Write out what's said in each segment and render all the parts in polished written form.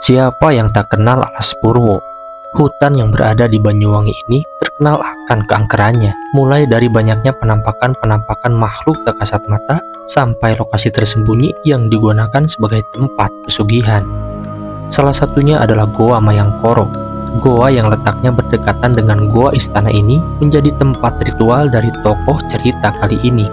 Siapa yang tak kenal Alas Purwo? Hutan yang berada di Banyuwangi ini terkenal akan keangkerannya, mulai dari banyaknya penampakan-penampakan makhluk tak kasat mata sampai lokasi tersembunyi yang digunakan sebagai tempat pesugihan. Salah satunya adalah Goa Mayangkoro. Goa yang letaknya berdekatan dengan Goa Istana ini menjadi tempat ritual dari tokoh cerita kali ini,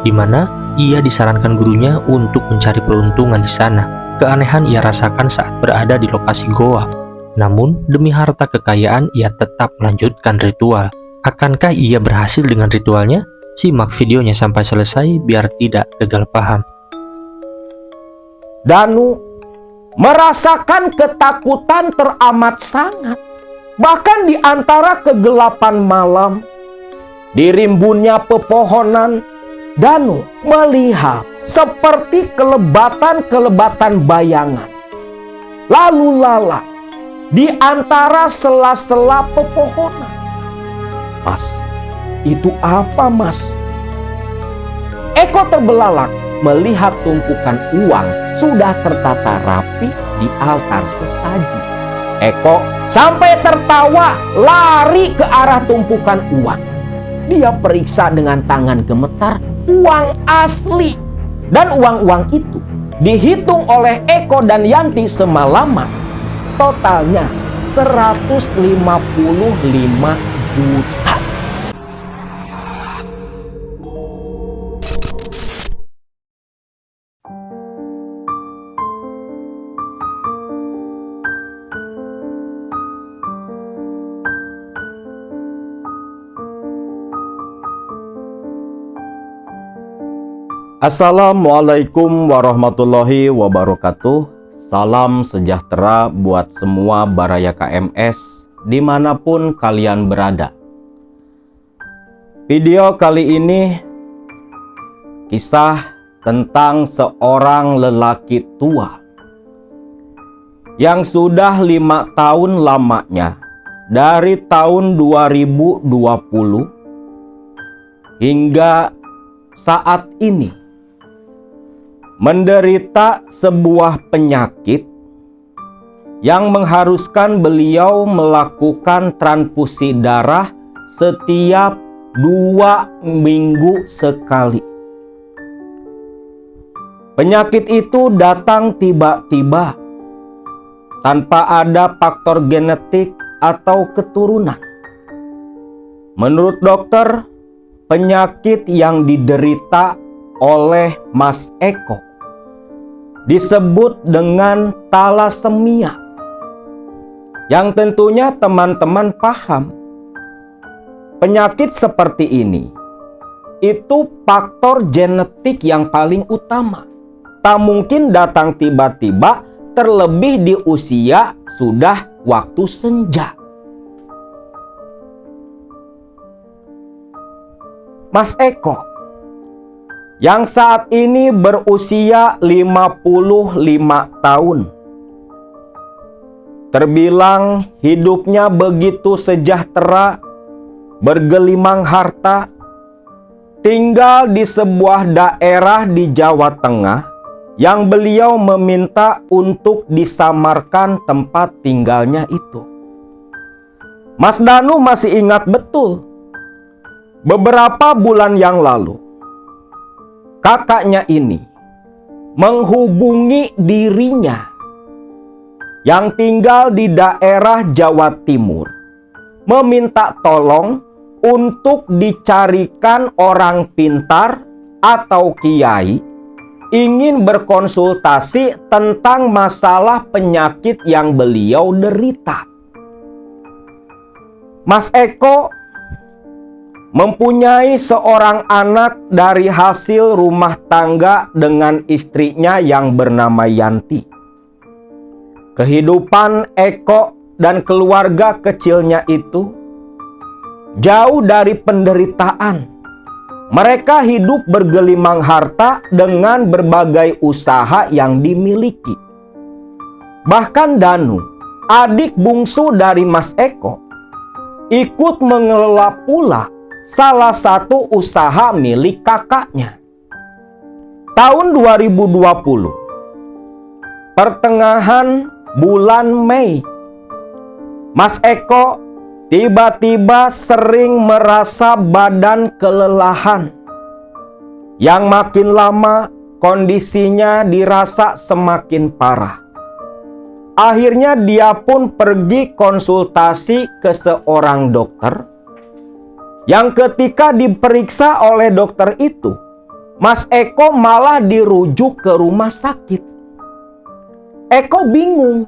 di mana ia disarankan gurunya untuk mencari peruntungan di sana. Keanehan ia rasakan saat berada di lokasi goa. Namun, demi harta kekayaan, ia tetap melanjutkan ritual. Akankah ia berhasil dengan ritualnya? Simak videonya sampai selesai biar tidak gagal paham. Danu merasakan ketakutan teramat sangat. Bahkan di antara kegelapan malam, di rimbunnya pepohonan, Danu melihat seperti kelebatan-kelebatan bayangan lalu lalang di antara sela-sela pepohonan. Mas, itu apa, Mas? Eko terbelalak melihat tumpukan uang sudah tertata rapi di altar sesaji. Eko sampai tertawa lari ke arah tumpukan uang. Dia periksa dengan tangan gemetar uang asli. Dan uang-uang itu dihitung oleh Eko dan Yanti semalaman. Totalnya 155 juta. Assalamualaikum warahmatullahi wabarakatuh. Salam sejahtera buat semua Baraya KMS dimanapun kalian berada. Video kali ini kisah tentang seorang lelaki tua yang sudah 5 tahun lamanya, dari tahun 2020 hingga saat ini, menderita sebuah penyakit yang mengharuskan beliau melakukan transfusi darah setiap 2 minggu sekali. Penyakit itu datang tiba-tiba tanpa ada faktor genetik atau keturunan. Menurut dokter, penyakit yang diderita oleh Mas Eko disebut dengan talasemia, yang tentunya teman-teman paham. Penyakit seperti ini itu faktor genetik yang paling utama. Tak mungkin datang tiba-tiba, terlebih di usia sudah waktu senja. Mas Eko yang saat ini berusia 55 tahun, terbilang hidupnya begitu sejahtera, bergelimang harta, tinggal di sebuah daerah di Jawa Tengah yang beliau meminta untuk disamarkan tempat tinggalnya itu. Mas Danu masih ingat betul, beberapa bulan yang lalu kakaknya ini menghubungi dirinya yang tinggal di daerah Jawa Timur, meminta tolong untuk dicarikan orang pintar atau kiai, ingin berkonsultasi tentang masalah penyakit yang beliau derita. Mas Eko mempunyai seorang anak dari hasil rumah tangga dengan istrinya yang bernama Yanti. Kehidupan Eko dan keluarga kecilnya itu jauh dari penderitaan. Mereka hidup bergelimang harta dengan berbagai usaha yang dimiliki. Bahkan Danu, adik bungsu dari Mas Eko, ikut mengelola pula salah satu usaha milik kakaknya. Tahun 2020, pertengahan bulan Mei. Mas Eko tiba-tiba sering merasa badan kelelahan. Yang makin lama kondisinya dirasa semakin parah. Akhirnya dia pun pergi konsultasi ke seorang dokter. Yang ketika diperiksa oleh dokter itu, Mas Eko malah dirujuk ke rumah sakit. Eko bingung,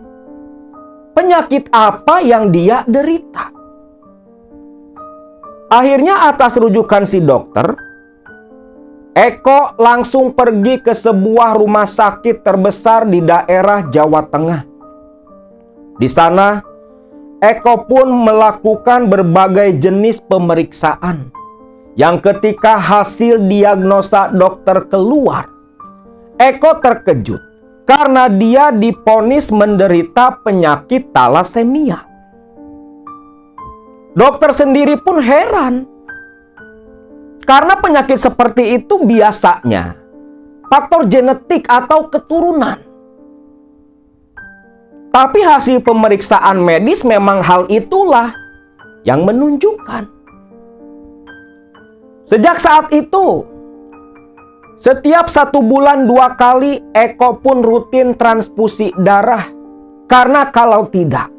penyakit apa yang dia derita. Akhirnya atas rujukan si dokter, Eko langsung pergi ke sebuah rumah sakit terbesar di daerah Jawa Tengah. Di sana, Eko pun melakukan berbagai jenis pemeriksaan. Yang ketika hasil diagnosa dokter keluar, Eko terkejut karena dia divonis menderita penyakit talasemia. Dokter sendiri pun heran. Karena penyakit seperti itu biasanya faktor genetik atau keturunan. Tapi hasil pemeriksaan medis memang hal itulah yang menunjukkan. Sejak saat itu, setiap 1 bulan 2 kali Eko pun rutin transfusi darah. Karena kalau tidak,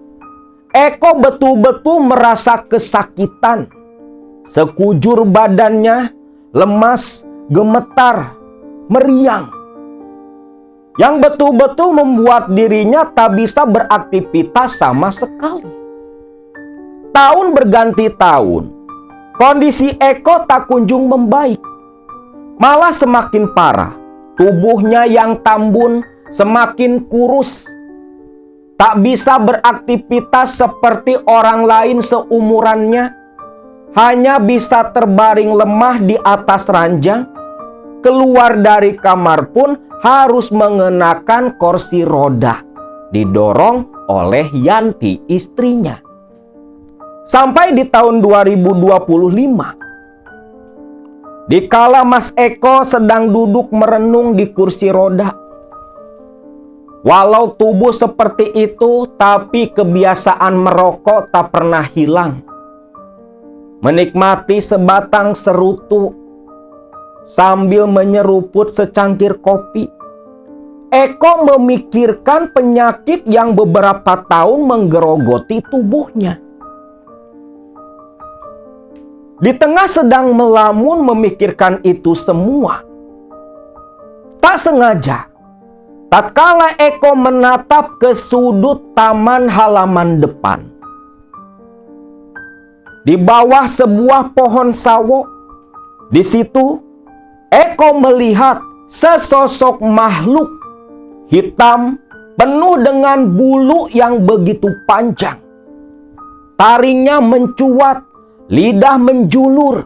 Eko betul-betul merasa kesakitan. Sekujur badannya lemas, gemetar, meriang. Yang betul-betul membuat dirinya tak bisa beraktivitas sama sekali. Tahun berganti tahun, kondisi Eko tak kunjung membaik. Malah semakin parah. Tubuhnya yang tambun semakin kurus. Tak bisa beraktivitas seperti orang lain seumurannya. Hanya bisa terbaring lemah di atas ranjang. Keluar dari kamar pun harus mengenakan kursi roda. Didorong oleh Yanti, istrinya. Sampai di tahun 2025. Dikala Mas Eko sedang duduk merenung di kursi roda. Walau tubuh seperti itu, tapi kebiasaan merokok tak pernah hilang. Menikmati sebatang serutu sambil menyeruput secangkir kopi, Eko memikirkan penyakit yang beberapa tahun menggerogoti tubuhnya. Di tengah sedang melamun memikirkan itu semua, tak sengaja, tatkala Eko menatap ke sudut taman halaman depan, di bawah sebuah pohon sawo, di situ Eko melihat sesosok makhluk hitam penuh dengan bulu yang begitu panjang. Taringnya mencuat, lidah menjulur,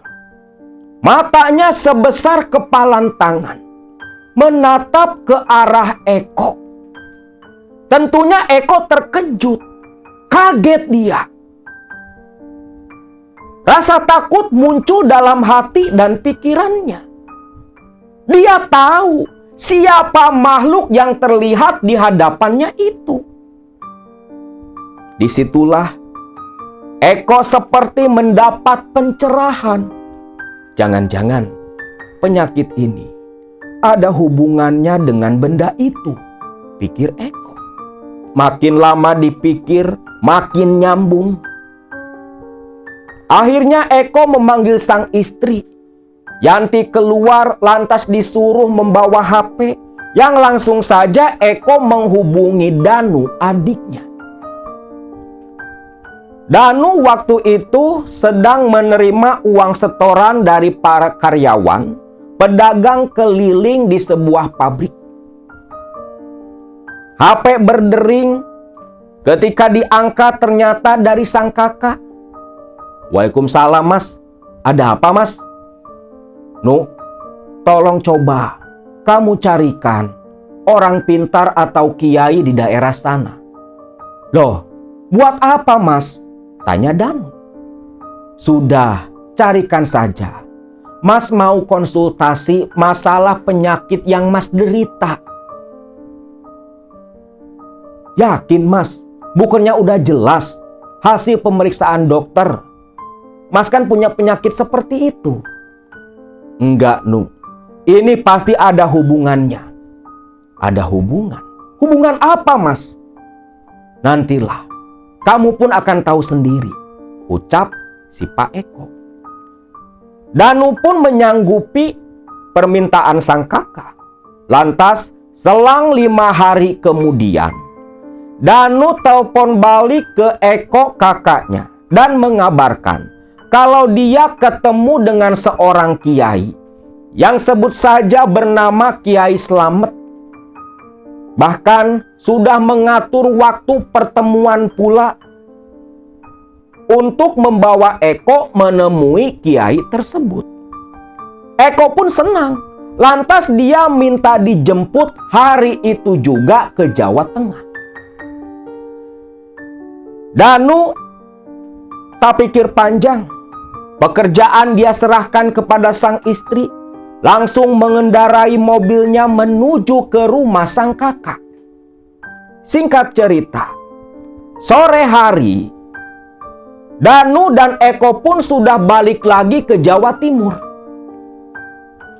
matanya sebesar kepalan tangan, menatap ke arah Eko. Tentunya Eko terkejut, kaget dia. Rasa takut muncul dalam hati dan pikirannya. Dia tahu siapa makhluk yang terlihat di hadapannya itu. Disitulah Eko seperti mendapat pencerahan. Jangan-jangan penyakit ini ada hubungannya dengan benda itu, pikir Eko. Makin lama dipikir, makin nyambung. Akhirnya Eko memanggil sang istri. Yanti keluar lantas disuruh membawa HP, yang langsung saja Eko menghubungi Danu, adiknya. Danu waktu itu sedang menerima uang setoran dari para karyawan, pedagang keliling di sebuah pabrik. HP berdering, ketika diangkat ternyata dari sang kakak. Waalaikumsalam mas, ada apa mas? Nu, tolong coba kamu carikan orang pintar atau kiai di daerah sana. Loh, buat apa mas? Tanya Danu. Sudah, carikan saja. Mas mau konsultasi masalah penyakit yang mas derita. Yakin mas, bukannya udah jelas hasil pemeriksaan dokter. Mas kan punya penyakit seperti itu. Enggak, Nu. Ini pasti ada hubungannya. Ada hubungan? Hubungan apa, Mas? Nantilah, kamu pun akan tahu sendiri, ucap si Pak Eko. Danu pun menyanggupi permintaan sang kakak. Lantas, selang 5 hari kemudian, Danu telepon balik ke Eko kakaknya dan mengabarkan kalau dia ketemu dengan seorang kiai yang sebut saja bernama Kiai Slamet. Bahkan sudah mengatur waktu pertemuan pula untuk membawa Eko menemui kiai tersebut. Eko pun senang. Lantas dia minta dijemput hari itu juga ke Jawa Tengah. Danu tak pikir panjang. Pekerjaan dia serahkan kepada sang istri. Langsung mengendarai mobilnya menuju ke rumah sang kakak. Singkat cerita, sore hari, Danu dan Eko pun sudah balik lagi ke Jawa Timur.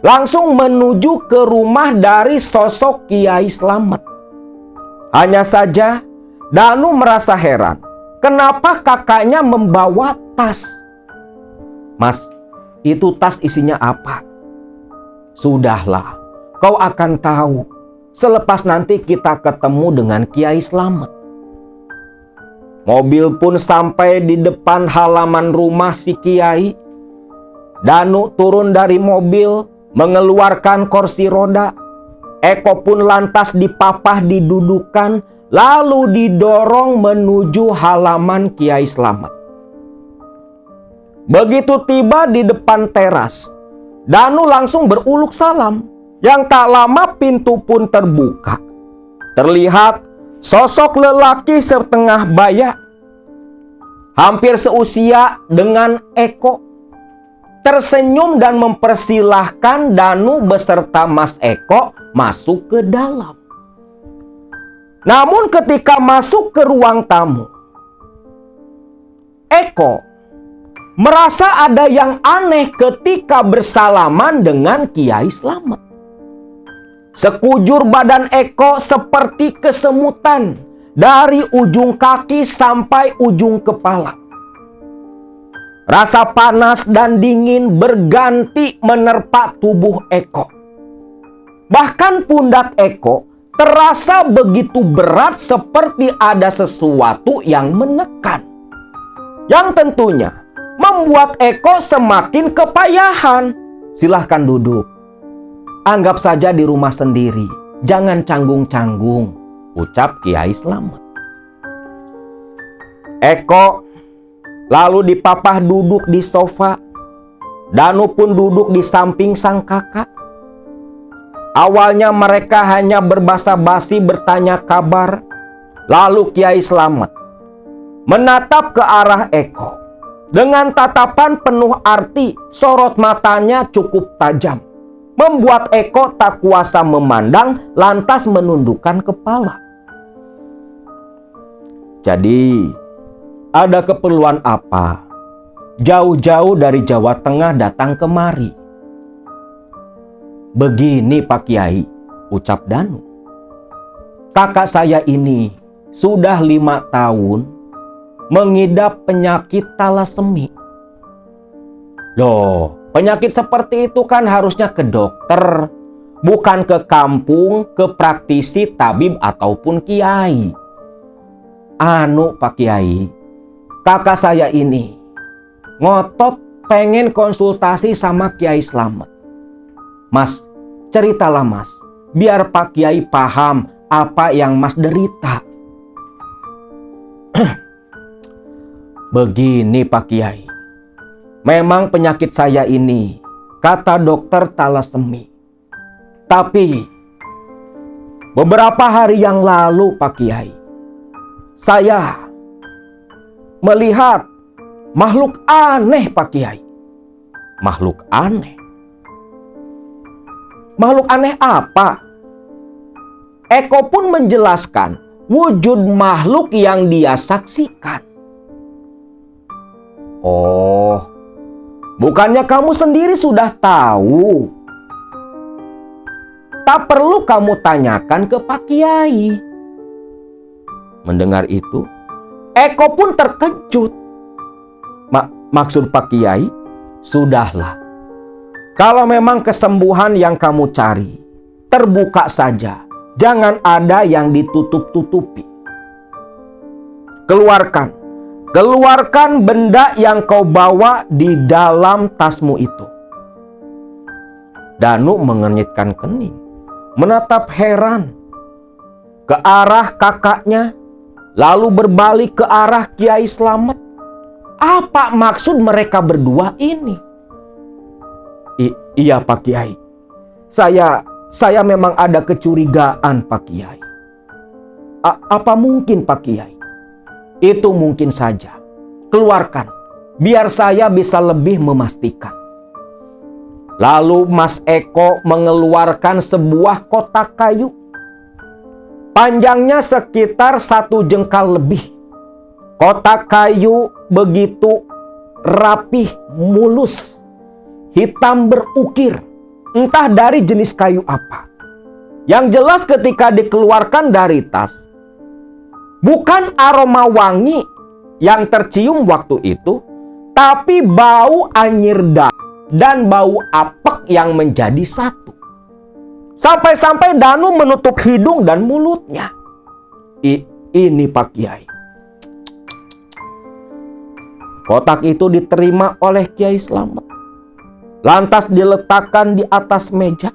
Langsung menuju ke rumah dari sosok Kiai Slamet. Hanya saja, Danu merasa heran. Kenapa kakaknya membawa tas? Mas, itu tas isinya apa? Sudahlah, kau akan tahu selepas nanti kita ketemu dengan Kiai Slamet. Mobil pun sampai di depan halaman rumah si Kiai. Danu turun dari mobil, mengeluarkan kursi roda. Eko pun lantas dipapah didudukan, lalu didorong menuju halaman Kiai Slamet. Begitu tiba di depan teras, Danu langsung beruluk salam. Yang tak lama pintu pun terbuka. Terlihat sosok lelaki setengah baya, hampir seusia dengan Eko, tersenyum dan mempersilahkan Danu beserta Mas Eko masuk ke dalam. Namun ketika masuk ke ruang tamu, Eko merasa ada yang aneh ketika bersalaman dengan Kiai Slamet. Sekujur badan Eko seperti kesemutan dari ujung kaki sampai ujung kepala. Rasa panas dan dingin berganti menerpa tubuh Eko. Bahkan pundak Eko terasa begitu berat seperti ada sesuatu yang menekan. Yang tentunya membuat Eko semakin kepayahan. Silahkan duduk. Anggap saja di rumah sendiri. Jangan canggung-canggung, ucap Kiai Slamet. Eko lalu dipapah duduk di sofa. Danu pun duduk di samping sang kakak. Awalnya mereka hanya berbasa-basi bertanya kabar. Lalu Kiai Slamet menatap ke arah Eko. Dengan tatapan penuh arti, sorot matanya cukup tajam. Membuat Eko tak kuasa memandang, lantas menundukkan kepala. Jadi, ada keperluan apa? Jauh-jauh dari Jawa Tengah datang kemari. Begini Pak Kiai, ucap Danu. Kakak saya ini sudah 5 tahun mengidap penyakit talasemi. Loh, penyakit seperti itu kan harusnya ke dokter, bukan ke kampung, ke praktisi, tabib, ataupun kiai. Anu Pak Kiai, kakak saya ini ngotot pengen konsultasi sama Kiai Slamet. Mas, ceritalah Mas, biar Pak Kiai paham apa yang Mas derita. Begini Pak Kiai, memang penyakit saya ini, kata dokter talasemi. Tapi beberapa hari yang lalu Pak Kiai, saya melihat makhluk aneh Pak Kiai. Makhluk aneh? Makhluk aneh apa? Eko pun menjelaskan wujud makhluk yang dia saksikan. Oh, bukannya kamu sendiri sudah tahu? Tak perlu kamu tanyakan ke Pak Kiai. Mendengar itu, Eko pun terkejut. Maksud Pak Kiai, sudahlah. Kalau memang kesembuhan yang kamu cari, terbuka saja. Jangan ada yang ditutup-tutupi. Keluarkan benda yang kau bawa di dalam tasmu itu. Danu mengernyitkan kening, menatap heran ke arah kakaknya, lalu berbalik ke arah Kiai Slamet. Apa maksud mereka berdua ini? Iya Pak Kiai, saya memang ada kecurigaan Pak Kiai. Apa mungkin Pak Kiai? Itu mungkin saja. Keluarkan, biar saya bisa lebih memastikan. Lalu Mas Eko mengeluarkan sebuah kotak kayu. Panjangnya sekitar 1 jengkal lebih. Kotak kayu begitu rapih, mulus, hitam berukir. Entah dari jenis kayu apa. Yang jelas ketika dikeluarkan dari tas, bukan aroma wangi yang tercium waktu itu, tapi bau anyir dan bau apek yang menjadi satu. Sampai-sampai Danu menutup hidung dan mulutnya. Ini Pak Kiai. Kotak itu diterima oleh Kiai Slamet. Lantas diletakkan di atas meja.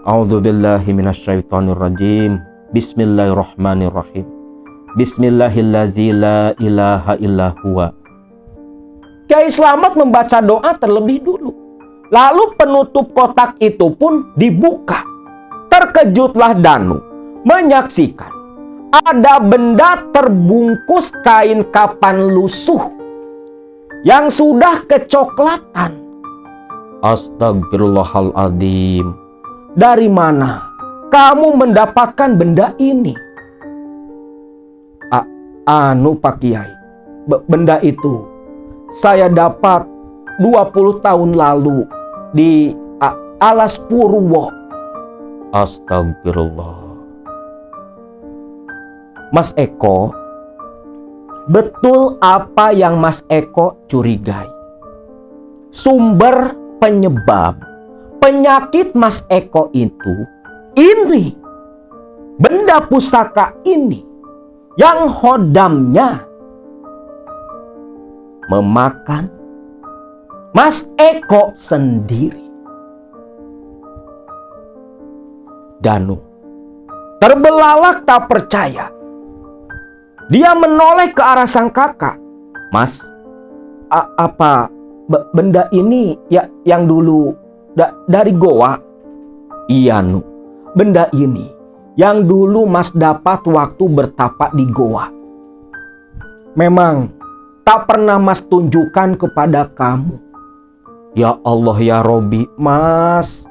A'udzubillahi minasyaitonirrajim. Bismillahirrahmanirrahim. Bismillahillazi la ilaha illa huwa. Kiai Slamet membaca doa terlebih dulu. Lalu penutup kotak itu pun dibuka. Terkejutlah Danu menyaksikan ada benda terbungkus kain kapan lusuh yang sudah kecoklatan. Astagfirullahaladzim. Dari mana kamu mendapatkan benda ini? Pak Kiai, benda itu saya dapat 20 tahun lalu di Alas Purwo. Astagfirullah. Mas Eko, betul apa yang Mas Eko curigai. Sumber penyebab penyakit Mas Eko itu ini. Benda pusaka ini yang hodamnya memakan Mas Eko sendiri. Danu terbelalak tak percaya. Dia menoleh ke arah sang kakak. Mas, apa benda ini yang dulu dari goa? Iya Nu, benda ini yang dulu Mas dapat waktu bertapa di goa. Memang tak pernah Mas tunjukkan kepada kamu. Ya Allah ya Robi, Mas,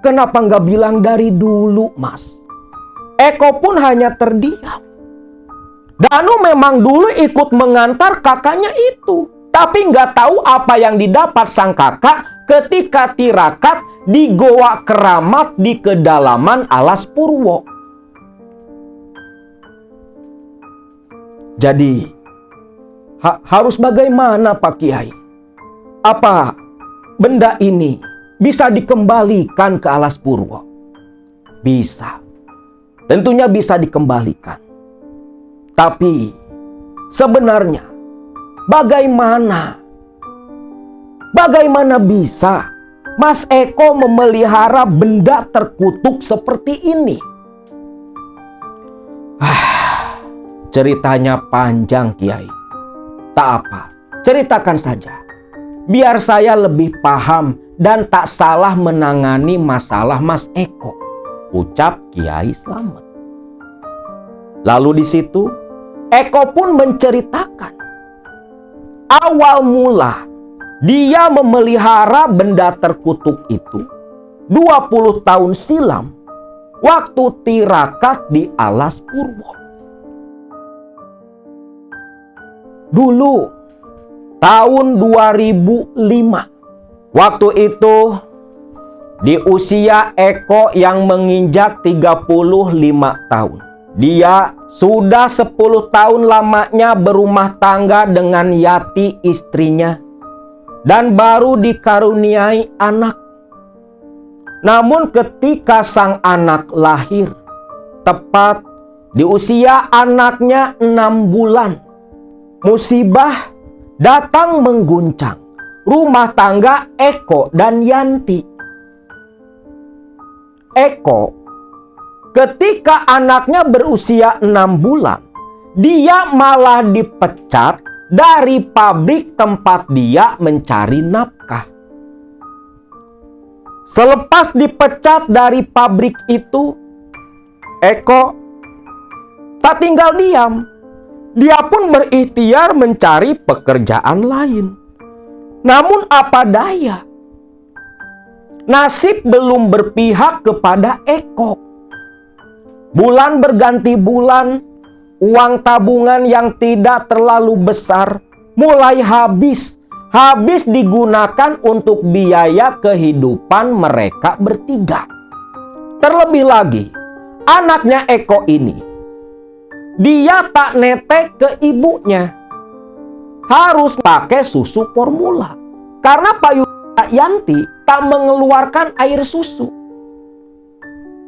kenapa nggak bilang dari dulu Mas? Eko pun hanya terdiam. Danu memang dulu ikut mengantar kakaknya itu, tapi nggak tahu apa yang didapat sang kakak ketika tirakat di Goa Keramat di kedalaman Alas Purwo. Jadi harus bagaimana Pak Kiai? Apa benda ini bisa dikembalikan ke Alas Purwo? Bisa. Tentunya bisa dikembalikan. Tapi sebenarnya bagaimana bisa Mas Eko memelihara benda terkutuk seperti ini? Ceritanya panjang Kiai. Tak apa, ceritakan saja. Biar saya lebih paham dan tak salah menangani masalah Mas Eko, ucap Kiai Slamet. Lalu di situ Eko pun menceritakan awal mula dia memelihara benda terkutuk itu 20 tahun silam waktu tirakat di Alas Purwo. Dulu, tahun 2005, waktu itu di usia Eko yang menginjak 35 tahun. Dia sudah 10 tahun lamanya berumah tangga dengan Yati istrinya dan baru dikaruniai anak. Namun ketika sang anak lahir, tepat di usia anaknya 6 bulan, musibah datang mengguncang rumah tangga Eko dan Yanti. Eko, ketika anaknya berusia 6 bulan, dia malah dipecat dari pabrik tempat dia mencari nafkah. Selepas dipecat dari pabrik itu, Eko tak tinggal diam. Dia pun berikhtiar mencari pekerjaan lain. Namun apa daya, nasib belum berpihak kepada Eko. Bulan berganti bulan, uang tabungan yang tidak terlalu besar mulai habis digunakan untuk biaya kehidupan mereka bertiga. Terlebih lagi, anaknya Eko ini, dia tak netek ke ibunya. Harus pakai susu formula. Karena payung Yanti tak mengeluarkan air susu.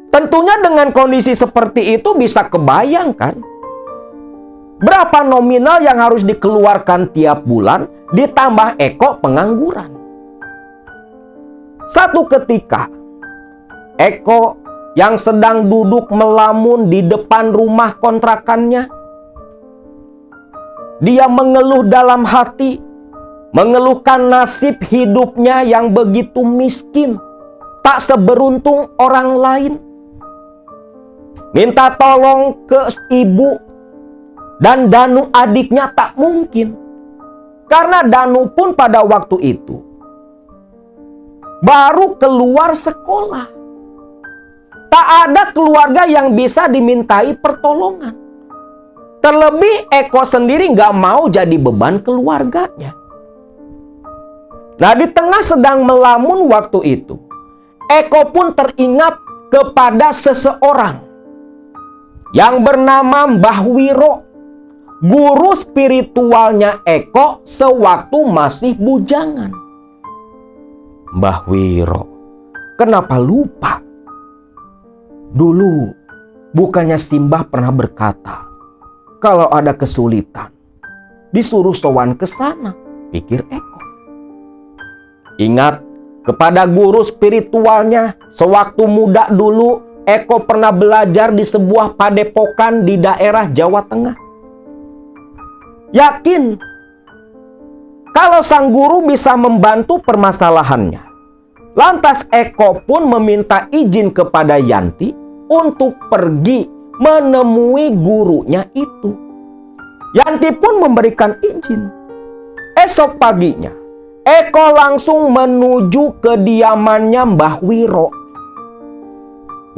Tentunya dengan kondisi seperti itu bisa kebayangkan berapa nominal yang harus dikeluarkan tiap bulan, ditambah Eko pengangguran. Satu ketika, Eko yang sedang duduk melamun di depan rumah kontrakannya, dia mengeluh dalam hati, mengeluhkan nasib hidupnya yang begitu miskin, tak seberuntung orang lain. Minta tolong ke ibu dan Danu adiknya tak mungkin. Karena Danu pun pada waktu itu baru keluar sekolah. Tak ada keluarga yang bisa dimintai pertolongan. Terlebih Eko sendiri gak mau jadi beban keluarganya. Nah, di tengah sedang melamun waktu itu, Eko pun teringat kepada seseorang yang bernama Mbah Wiro, guru spiritualnya Eko sewaktu masih bujangan. Mbah Wiro, kenapa lupa? Dulu, bukannya Simbah pernah berkata, kalau ada kesulitan, disuruh sowan ke sana, pikir Eko. Ingat kepada guru spiritualnya sewaktu muda dulu, Eko pernah belajar di sebuah padepokan di daerah Jawa Tengah. Yakin kalau sang guru bisa membantu permasalahannya. Lantas Eko pun meminta izin kepada Yanti untuk pergi menemui gurunya itu. Yanti pun memberikan izin. Esok paginya, Eko langsung menuju kediamannya Mbah Wiro.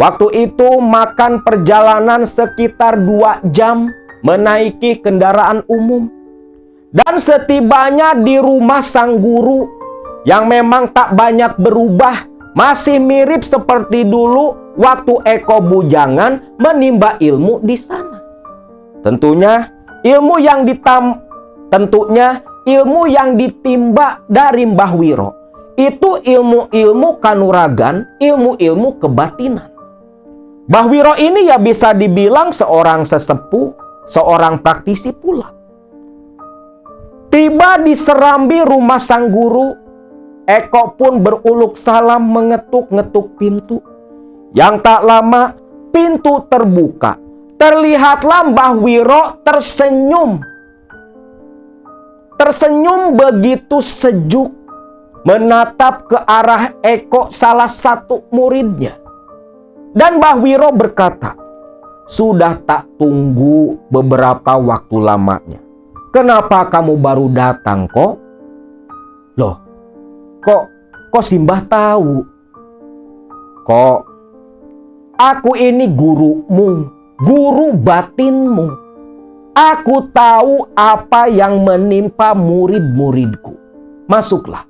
Waktu itu makan perjalanan sekitar 2 jam menaiki kendaraan umum. Dan setibanya di rumah sang guru yang memang tak banyak berubah, masih mirip seperti dulu waktu Eko bujangan menimba ilmu di sana. Tentunya ilmu yang ditimba dari Mbah Wiro itu ilmu-ilmu kanuragan, ilmu-ilmu kebatinan. Mbah Wiro ini ya bisa dibilang seorang sesepuh, seorang praktisi pula. Tiba di serambi rumah sang guru, Eko pun beruluk salam mengetuk-ngetuk pintu. Yang tak lama, pintu terbuka. Terlihatlah Mbah Wiro tersenyum. Tersenyum begitu sejuk, menatap ke arah Eko, salah satu muridnya. Dan Mbah Wiro berkata, sudah tak tunggu beberapa waktu lamanya. Kenapa kamu baru datang kok? Loh, kok Simbah tahu? Kok, aku ini gurumu, guru batinmu. Aku tahu apa yang menimpa murid-muridku. Masuklah,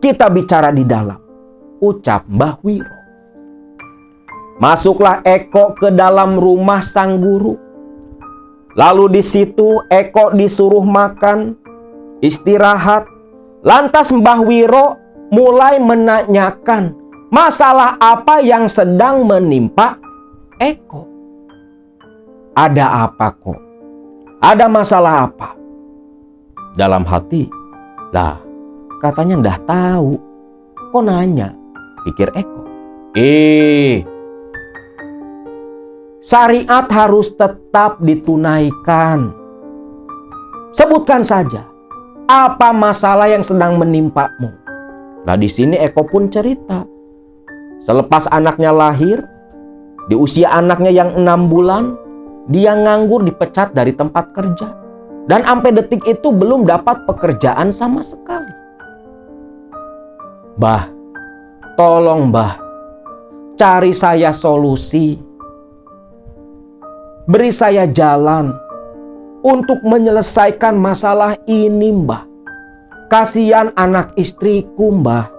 kita bicara di dalam, ucap Mbah Wiro. Masuklah Eko ke dalam rumah sang guru. Lalu di situ Eko disuruh makan, istirahat. Lantas Mbah Wiro mulai menanyakan masalah apa yang sedang menimpa Eko. Ada apa kok? Ada masalah apa? Dalam hati, lah katanya ndah tahu. Kok nanya? Pikir Eko. Syariat harus tetap ditunaikan. Sebutkan saja apa masalah yang sedang menimpamu. Nah di sini Eko pun cerita. Selepas anaknya lahir, di usia anaknya yang 6 bulan, dia nganggur dipecat dari tempat kerja. Dan sampai detik itu belum dapat pekerjaan sama sekali. Mbah, tolong Mbah, cari saya solusi. Beri saya jalan untuk menyelesaikan masalah ini, Mbah. Kasihan anak istriku, Mbah.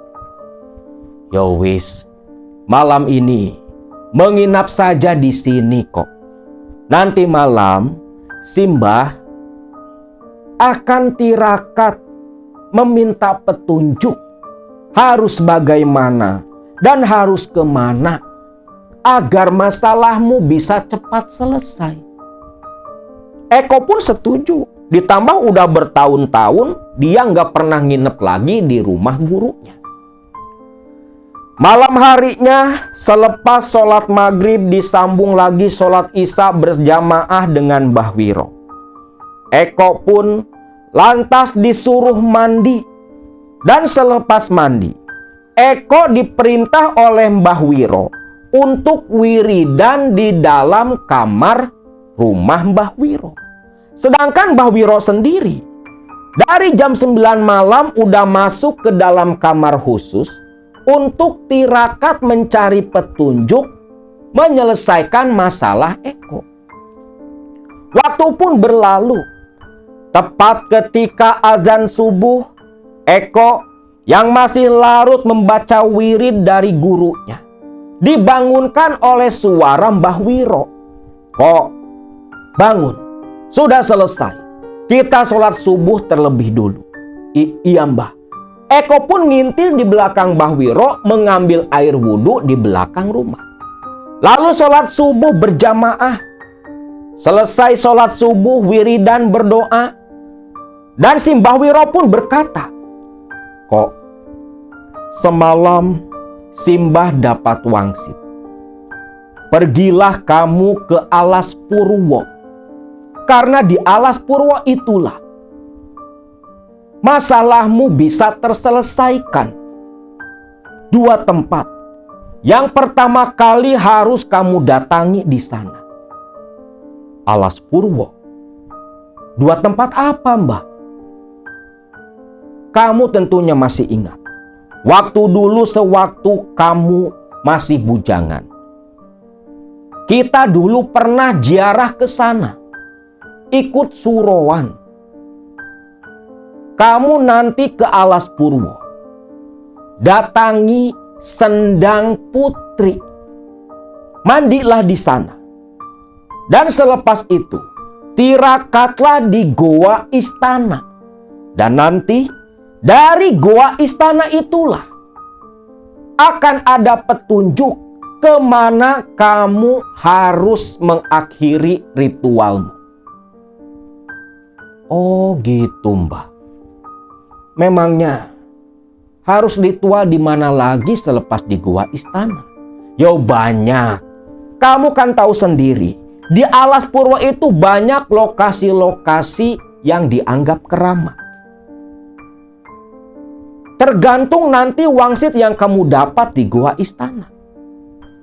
Ya wis, malam ini menginap saja di sini kok. Nanti malam si Mbah akan tirakat meminta petunjuk harus bagaimana dan harus kemana agar masalahmu bisa cepat selesai. Eko pun setuju. Ditambah udah bertahun-tahun dia nggak pernah nginep lagi di rumah gurunya. Malam harinya selepas sholat maghrib disambung lagi sholat isya berjamaah dengan Mbah Wiro. Eko pun lantas disuruh mandi. Dan selepas mandi, Eko diperintah oleh Mbah Wiro untuk wiridan di dalam kamar rumah Mbah Wiro. Sedangkan Mbah Wiro sendiri dari jam 9 malam udah masuk ke dalam kamar khusus untuk tirakat mencari petunjuk menyelesaikan masalah Eko. Waktu pun berlalu. Tepat ketika azan subuh, Eko yang masih larut membaca wirid dari gurunya dibangunkan oleh suara Mbah Wiro. Kok, bangun, sudah selesai. Kita sholat subuh terlebih dulu. Iya Mbah. Eko pun ngintil di belakang Mbah Wiro mengambil air wudhu di belakang rumah. Lalu sholat subuh berjamaah. Selesai sholat subuh wiridan berdoa. Dan si Mbah Wiro pun berkata, kok semalam Simbah dapat wangsit. Pergilah kamu ke Alas Purwo. Karena di Alas Purwo itulah masalahmu bisa terselesaikan. 2 tempat yang pertama kali harus kamu datangi di sana. Alas Purwo. 2 tempat apa, Mbah? Kamu tentunya masih ingat. Waktu dulu sewaktu kamu masih bujangan. Kita dulu pernah ziarah ke sana. Ikut surowan. Kamu nanti ke Alas Purwo. Datangi Sendang Putri. Mandilah di sana. Dan selepas itu, tirakatlah di Goa Istana. Dan nanti dari Goa Istana itulah akan ada petunjuk kemana kamu harus mengakhiri ritualmu. Oh gitu Mbah. Memangnya harus ritual di mana lagi selepas di Goa Istana? Yo banyak. Kamu kan tahu sendiri. Di Alas Purwo itu banyak lokasi-lokasi yang dianggap keramat. Tergantung nanti wangsit yang kamu dapat di Goa Istana.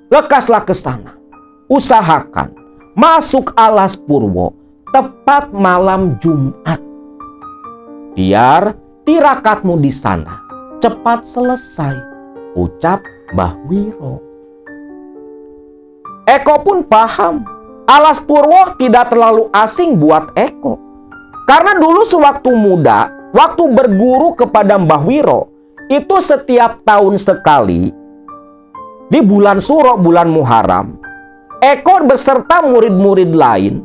Lekaslah ke sana. Usahakan masuk Alas Purwo tepat malam Jumat. Biar tirakatmu di sana cepat selesai, ucap Mbah Wiro. Eko pun paham Alas Purwo tidak terlalu asing buat Eko. Karena dulu sewaktu muda, waktu berguru kepada Mbah Wiro, itu setiap tahun sekali, di bulan Suro, bulan Muharram, Eko beserta murid-murid lain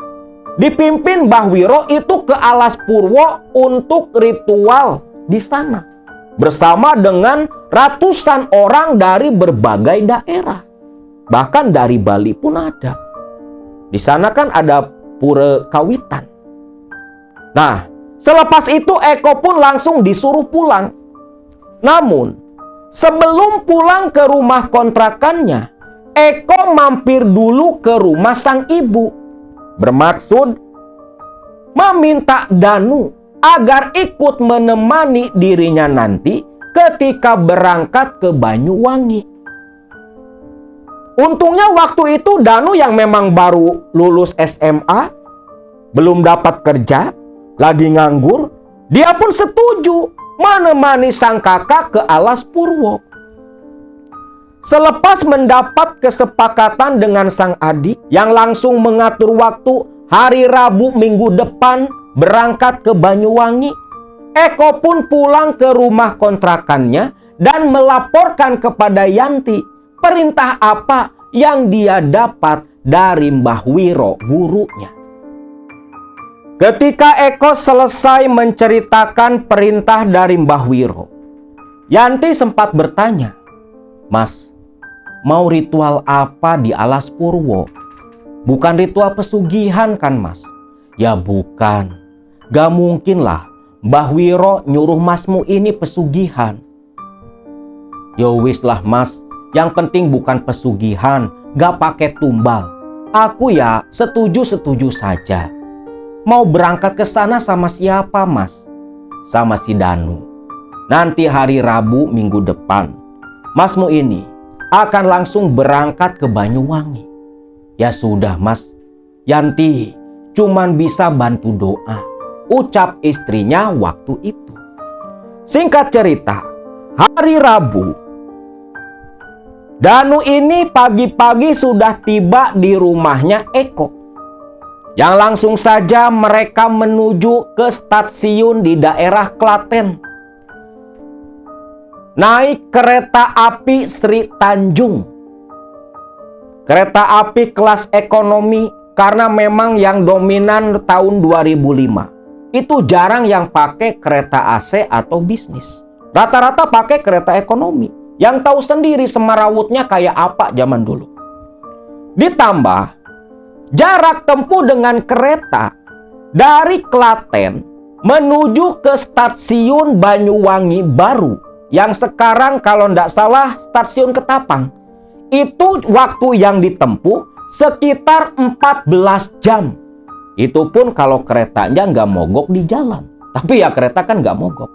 dipimpin Mbah Wiro itu ke Alas Purwo untuk ritual di sana. Bersama dengan ratusan orang dari berbagai daerah. Bahkan dari Bali pun ada. Di sana kan ada Pura Kawitan. Nah, selepas itu Eko pun langsung disuruh pulang. Namun, sebelum pulang ke rumah kontrakannya, Eko mampir dulu ke rumah sang ibu. Bermaksud meminta Danu agar ikut menemani dirinya nanti ketika berangkat ke Banyuwangi. Untungnya waktu itu Danu yang memang baru lulus SMA, belum dapat kerja, lagi nganggur, dia pun setuju menemani sang kakak ke Alas Purwo. Selepas mendapat kesepakatan dengan sang adik yang langsung mengatur waktu hari Rabu minggu depan berangkat ke Banyuwangi, Eko pun pulang ke rumah kontrakannya dan melaporkan kepada Yanti perintah apa yang dia dapat dari Mbah Wiro, gurunya. Ketika Eko selesai menceritakan perintah dari Mbah Wiro, Yanti sempat bertanya, "Mas, mau ritual apa di Alas Purwo? Bukan ritual pesugihan kan, Mas?" "Ya bukan. Gak mungkin lah Mbah Wiro nyuruh masmu ini pesugihan." "Ya wis lah Mas, yang penting bukan pesugihan, gak pakai tumbal. Aku ya setuju-setuju saja." "Mau berangkat ke sana sama siapa, Mas?" "Sama si Danu. Nanti hari Rabu minggu depan, masmu ini akan langsung berangkat ke Banyuwangi." "Ya sudah Mas, Yanti cuman bisa bantu doa," ucap istrinya waktu itu. Singkat cerita, hari Rabu, Danu ini pagi-pagi sudah tiba di rumahnya Eko. Yang langsung saja mereka menuju ke stasiun di daerah Klaten. Naik kereta api Sri Tanjung. Kereta api kelas ekonomi karena memang yang dominan tahun 2005. Itu jarang yang pakai kereta AC atau bisnis. Rata-rata pakai kereta ekonomi. Yang tahu sendiri semarawutnya kayak apa zaman dulu. Ditambah jarak tempuh dengan kereta dari Klaten menuju ke stasiun Banyuwangi Baru, yang sekarang kalau tidak salah stasiun Ketapang, itu waktu yang ditempuh sekitar 14 jam. Itu pun kalau keretanya nggak mogok di jalan. Tapi ya kereta kan nggak mogok.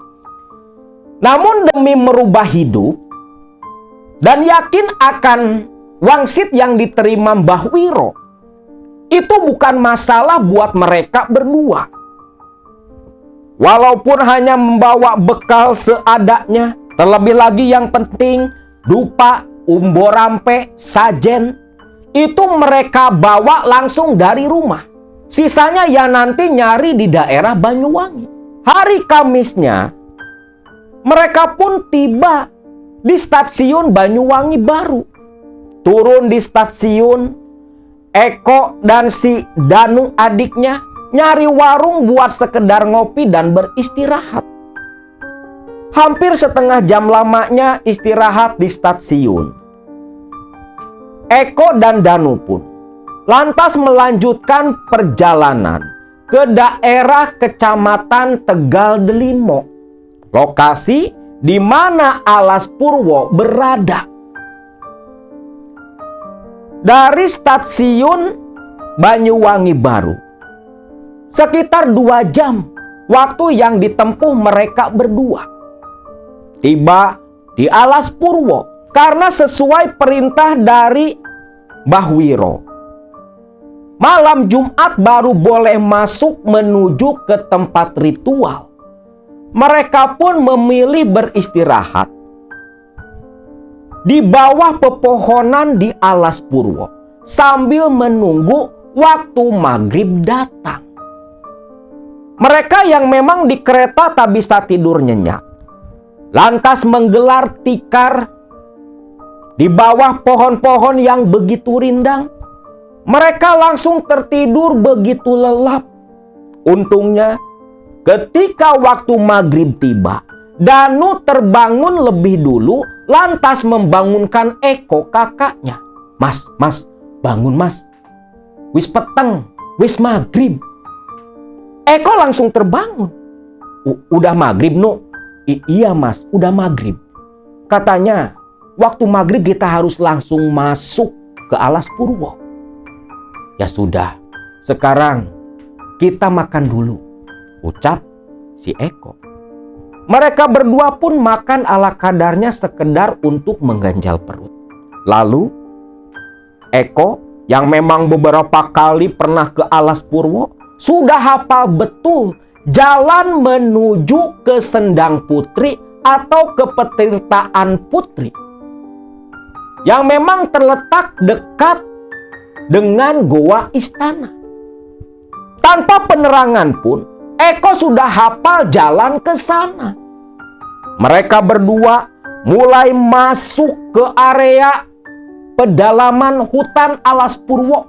Namun demi merubah hidup dan yakin akan wangsit yang diterima Mbah Wiro, itu bukan masalah buat mereka berdua. Walaupun hanya membawa bekal seadanya, terlebih lagi yang penting dupa, umbo rampe, sajen, itu mereka bawa langsung dari rumah. Sisanya ya nanti nyari di daerah Banyuwangi. Hari Kamisnya, mereka pun tiba di stasiun Banyuwangi Baru. Turun di stasiun, Eko dan si Danu adiknya nyari warung buat sekedar ngopi dan beristirahat. Hampir setengah jam lamanya istirahat di stasiun. Eko dan Danu pun lantas melanjutkan perjalanan ke daerah Kecamatan Tegal Delimo, lokasi di mana Alas Purwo berada. Dari stasiun Banyuwangi Baru, sekitar 2 jam waktu yang ditempuh mereka berdua. Tiba di Alas Purwo karena sesuai perintah dari Mbah Wiro. Malam Jumat baru boleh masuk menuju ke tempat ritual. Mereka pun memilih beristirahat di bawah pepohonan di Alas Purwo sambil menunggu waktu maghrib datang. Mereka yang memang di kereta tak bisa tidur nyenyak, lantas menggelar tikar di bawah pohon-pohon yang begitu rindang. Mereka langsung tertidur begitu lelap. Untungnya ketika waktu maghrib tiba, Danu terbangun lebih dulu, lantas membangunkan Eko kakaknya. Mas, bangun mas. Wis peteng, wis maghrib. Eko langsung terbangun. Udah maghrib, Nu? Iya mas, udah maghrib. Katanya, waktu maghrib kita harus langsung masuk ke Alas Purwo. Ya sudah, sekarang kita makan dulu, ucap si Eko. Mereka berdua pun makan ala kadarnya sekedar untuk mengganjal perut. Lalu, Eko yang memang beberapa kali pernah ke Alas Purwo, sudah hafal betul jalan menuju ke Sendang Putri atau ke Petirtaan Putri, yang memang terletak dekat dengan Goa Istana. Tanpa penerangan pun, Eko sudah hafal jalan ke sana. Mereka berdua mulai masuk ke area pedalaman hutan Alas Purwo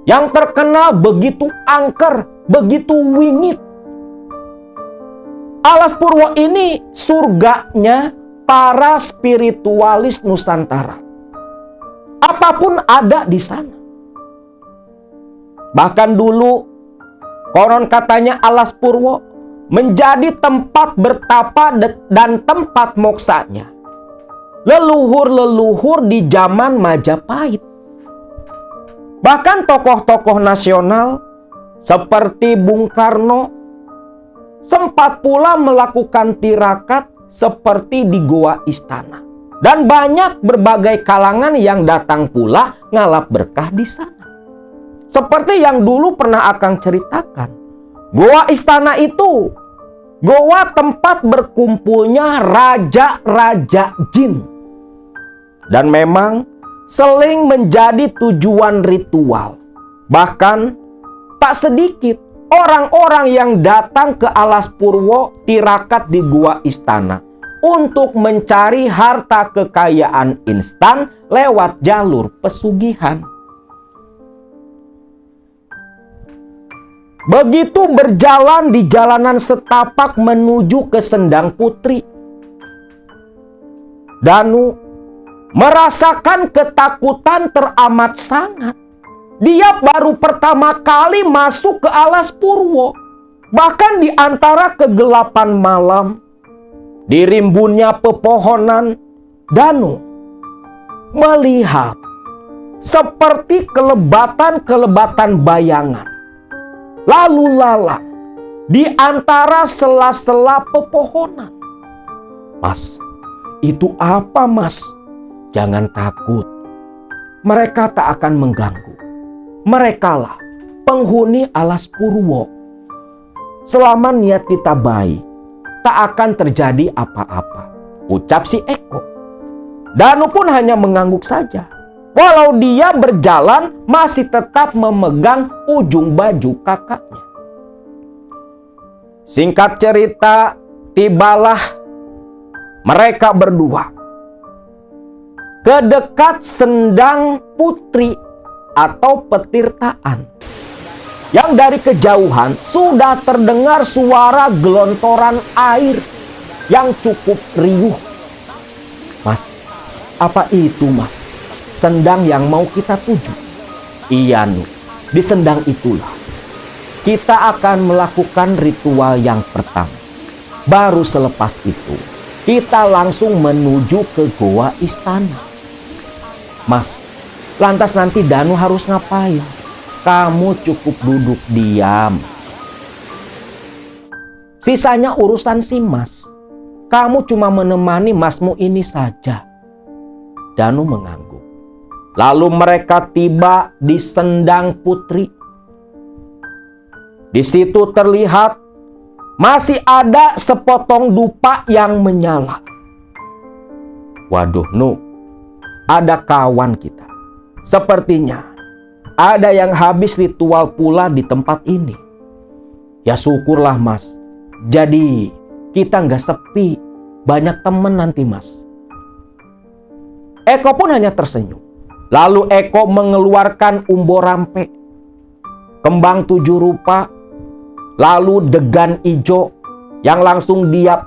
yang terkenal begitu angker, begitu wingit. Alas Purwo ini surganya para spiritualis Nusantara. Apapun ada di sana. Bahkan dulu konon katanya Alas Purwo menjadi tempat bertapa dan tempat moksanya leluhur-leluhur di zaman Majapahit. Bahkan tokoh-tokoh nasional seperti Bung Karno sempat pula melakukan tirakat seperti di Goa Istana. Dan banyak berbagai kalangan yang datang pula ngalap berkah di sana. Seperti yang dulu pernah Akang ceritakan, Goa Istana itu goa tempat berkumpulnya raja-raja jin. Dan memang seling menjadi tujuan ritual. Bahkan tak sedikit orang-orang yang datang ke Alas Purwo tirakat di Goa Istana untuk mencari harta kekayaan instan lewat jalur pesugihan. Begitu berjalan di jalanan setapak menuju ke Sendang Putri, Danu merasakan ketakutan teramat sangat. Dia baru pertama kali masuk ke Alas Purwo. Bahkan di antara kegelapan malam, di rimbunnya pepohonan, Danu melihat seperti kelebatan-kelebatan bayangan lalu lalang di antara sela-sela pepohonan. Mas, itu apa mas? Jangan takut. Mereka tak akan mengganggu. Merekalah penghuni Alas Purwo. Selama niat kita baik, tak akan terjadi apa-apa, ucap si Eko. Danu pun hanya mengangguk saja. Walau dia berjalan masih tetap memegang ujung baju kakaknya. Singkat cerita, tibalah mereka berdua ke dekat Sendang Putri atau Petirtaan, yang dari kejauhan sudah terdengar suara gelontoran air yang cukup riuh. Mas, apa itu mas? Sendang yang mau kita tuju? Iya Nu, di sendang itulah kita akan melakukan ritual yang pertama. Baru selepas itu kita langsung menuju ke Goa Istana. Mas, lantas nanti Danu harus ngapain? Kamu cukup duduk diam. Sisanya urusan si mas. Kamu cuma menemani masmu ini saja. Danu mengangguk. Lalu mereka tiba di Sendang Putri. Di situ terlihat masih ada sepotong dupa yang menyala. Waduh Nu, ada kawan kita. Sepertinya ada yang habis ritual pula di tempat ini. Ya syukurlah Mas. Jadi kita nggak sepi. Banyak temen nanti Mas. Eko pun hanya tersenyum. Lalu Eko mengeluarkan umbo rampe, kembang 7 rupa, lalu degan ijo yang langsung dia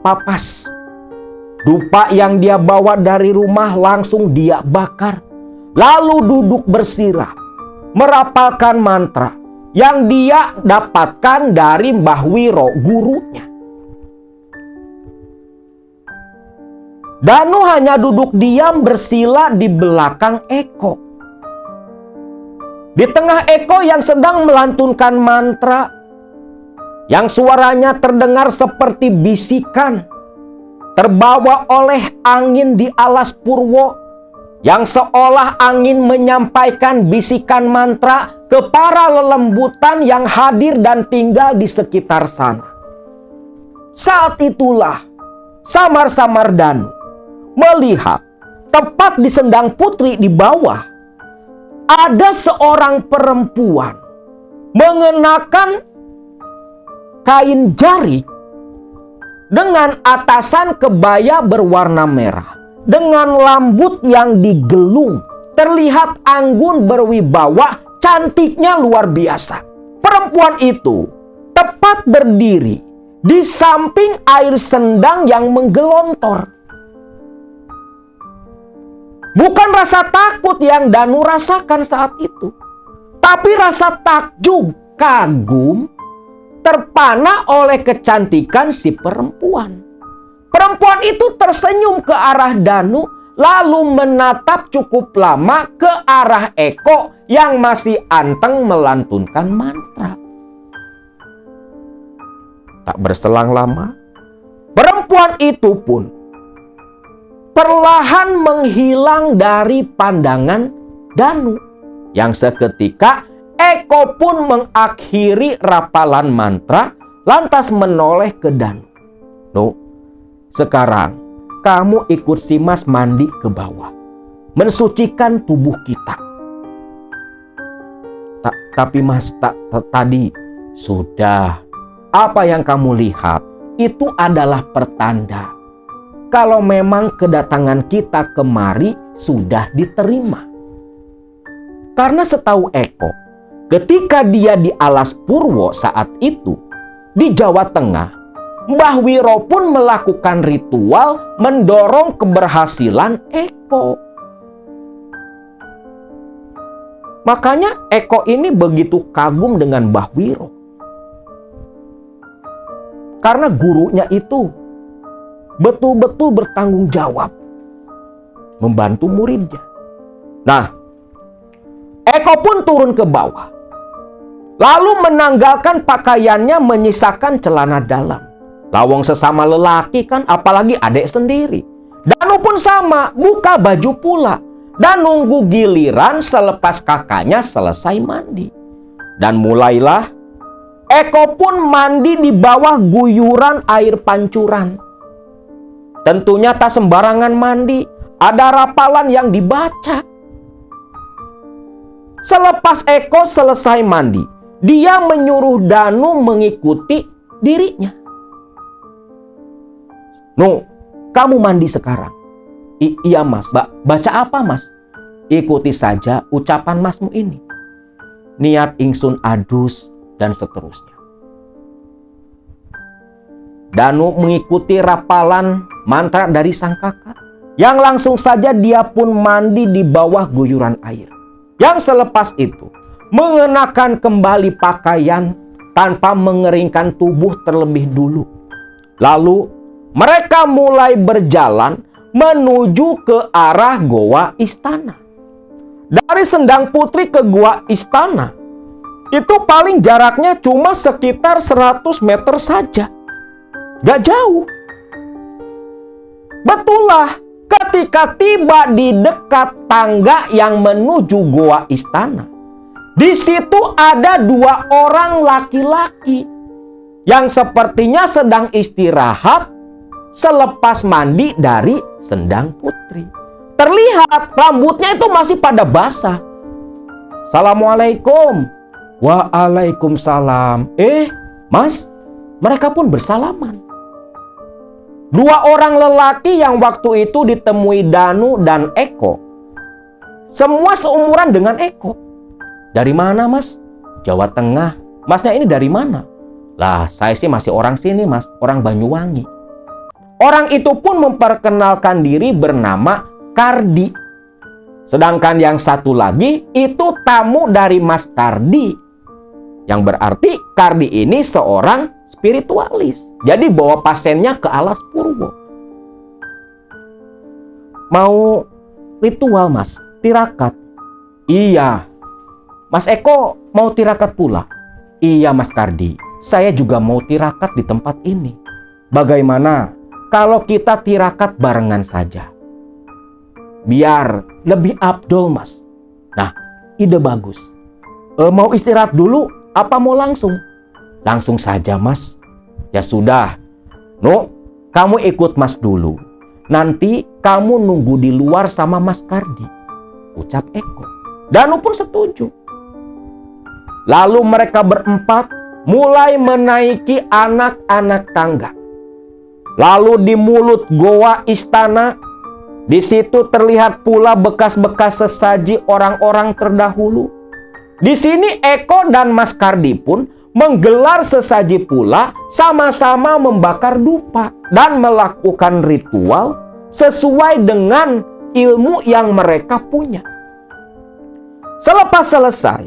papas. Dupa yang dia bawa dari rumah langsung dia bakar. Lalu duduk bersirah, merapalkan mantra yang dia dapatkan dari Mbah Wiro, gurunya. Danu hanya duduk diam bersila di belakang Eko. Di tengah Eko yang sedang melantunkan mantra, yang suaranya terdengar seperti bisikan, terbawa oleh angin di alas purwo, yang seolah angin menyampaikan bisikan mantra ke para lelembutan yang hadir dan tinggal di sekitar sana. Saat itulah samar-samar Danu melihat tepat di sendang putri di bawah ada seorang perempuan mengenakan kain jarik dengan atasan kebaya berwarna merah dengan lambut yang digelung, terlihat anggun berwibawa, cantiknya luar biasa. Perempuan itu tepat berdiri di samping air sendang yang menggelontor. Bukan rasa takut yang Danu rasakan saat itu, tapi rasa takjub, kagum, terpana oleh kecantikan si perempuan. Perempuan itu tersenyum ke arah Danu, lalu menatap cukup lama ke arah Eko yang masih anteng melantunkan mantra. Tak berselang lama, perempuan itu pun perlahan menghilang dari pandangan Danu, yang seketika Eko pun mengakhiri rapalan mantra lantas menoleh ke Danu. "No, sekarang kamu ikut si Mas mandi ke bawah, mensucikan tubuh kita." Tapi Mas, tadi sudah. Apa yang kamu lihat itu adalah pertanda kalau memang kedatangan kita kemari sudah diterima. Karena setahu Eko, ketika dia di alas purwo saat itu, di Jawa Tengah, Mbah Wiro pun melakukan ritual mendorong keberhasilan Eko. Makanya Eko ini begitu kagum dengan Mbah Wiro. Karena gurunya itu betul-betul bertanggung jawab membantu muridnya. Nah, Eko pun turun ke bawah, lalu menanggalkan pakaiannya, menyisakan celana dalam. Lawang sesama lelaki kan, apalagi adik sendiri. Danu pun sama, buka baju pula dan nunggu giliran selepas kakaknya selesai mandi. Dan mulailah Eko pun mandi di bawah guyuran air pancuran. Tentunya tak sembarangan mandi, ada rapalan yang dibaca. Selepas Eko selesai mandi, dia menyuruh Danu mengikuti dirinya. "No, kamu mandi sekarang." Iya Mas. Baca apa Mas?" "Ikuti saja ucapan Masmu ini. Niat ingsun adus," dan seterusnya. Danu mengikuti rapalan mantra dari sang kakak, yang langsung saja dia pun mandi di bawah guyuran air. Yang selepas itu mengenakan kembali pakaian tanpa mengeringkan tubuh terlebih dulu. Lalu mereka mulai berjalan menuju ke arah goa istana. Dari Sendang Putri ke goa istana itu paling jaraknya cuma sekitar 100 meter saja. Gak jauh. Betullah, ketika tiba di dekat tangga yang menuju goa istana, di situ ada 2 orang laki-laki yang sepertinya sedang istirahat selepas mandi dari Sendang Putri. Terlihat rambutnya itu masih pada basah. Assalamualaikum. Waalaikumsalam. Mas, mereka pun bersalaman. Dua orang lelaki yang waktu itu ditemui Danu dan Eko, semua seumuran dengan Eko. Dari mana, Mas? Jawa Tengah. Masnya ini dari mana? Lah, saya sih masih orang sini, Mas. Orang Banyuwangi. Orang itu pun memperkenalkan diri bernama Kardi. Sedangkan yang satu lagi itu tamu dari Mas Kardi. Yang berarti Kardi ini seorang spiritualis. Jadi bawa pasiennya ke Alas Purwo. Mau ritual, Mas? Tirakat? Iya. Mas Eko mau tirakat pula? Iya, Mas Kardi. Saya juga mau tirakat di tempat ini. Bagaimana kalau kita tirakat barengan saja? Biar lebih afdol, Mas. Nah, ide bagus. Mau istirahat dulu apa mau langsung? Langsung saja, Mas. Ya sudah. Kamu ikut Mas dulu. Nanti kamu nunggu di luar sama Mas Kardi. Ucap Eko. Danu pun setuju. Lalu mereka berempat mulai menaiki anak-anak tangga. Lalu di mulut goa istana, di situ terlihat pula bekas-bekas sesaji orang-orang terdahulu. Di sini Eko dan Mas Kardi pun menggelar sesaji pula, sama-sama membakar dupa dan melakukan ritual sesuai dengan ilmu yang mereka punya. Selepas selesai,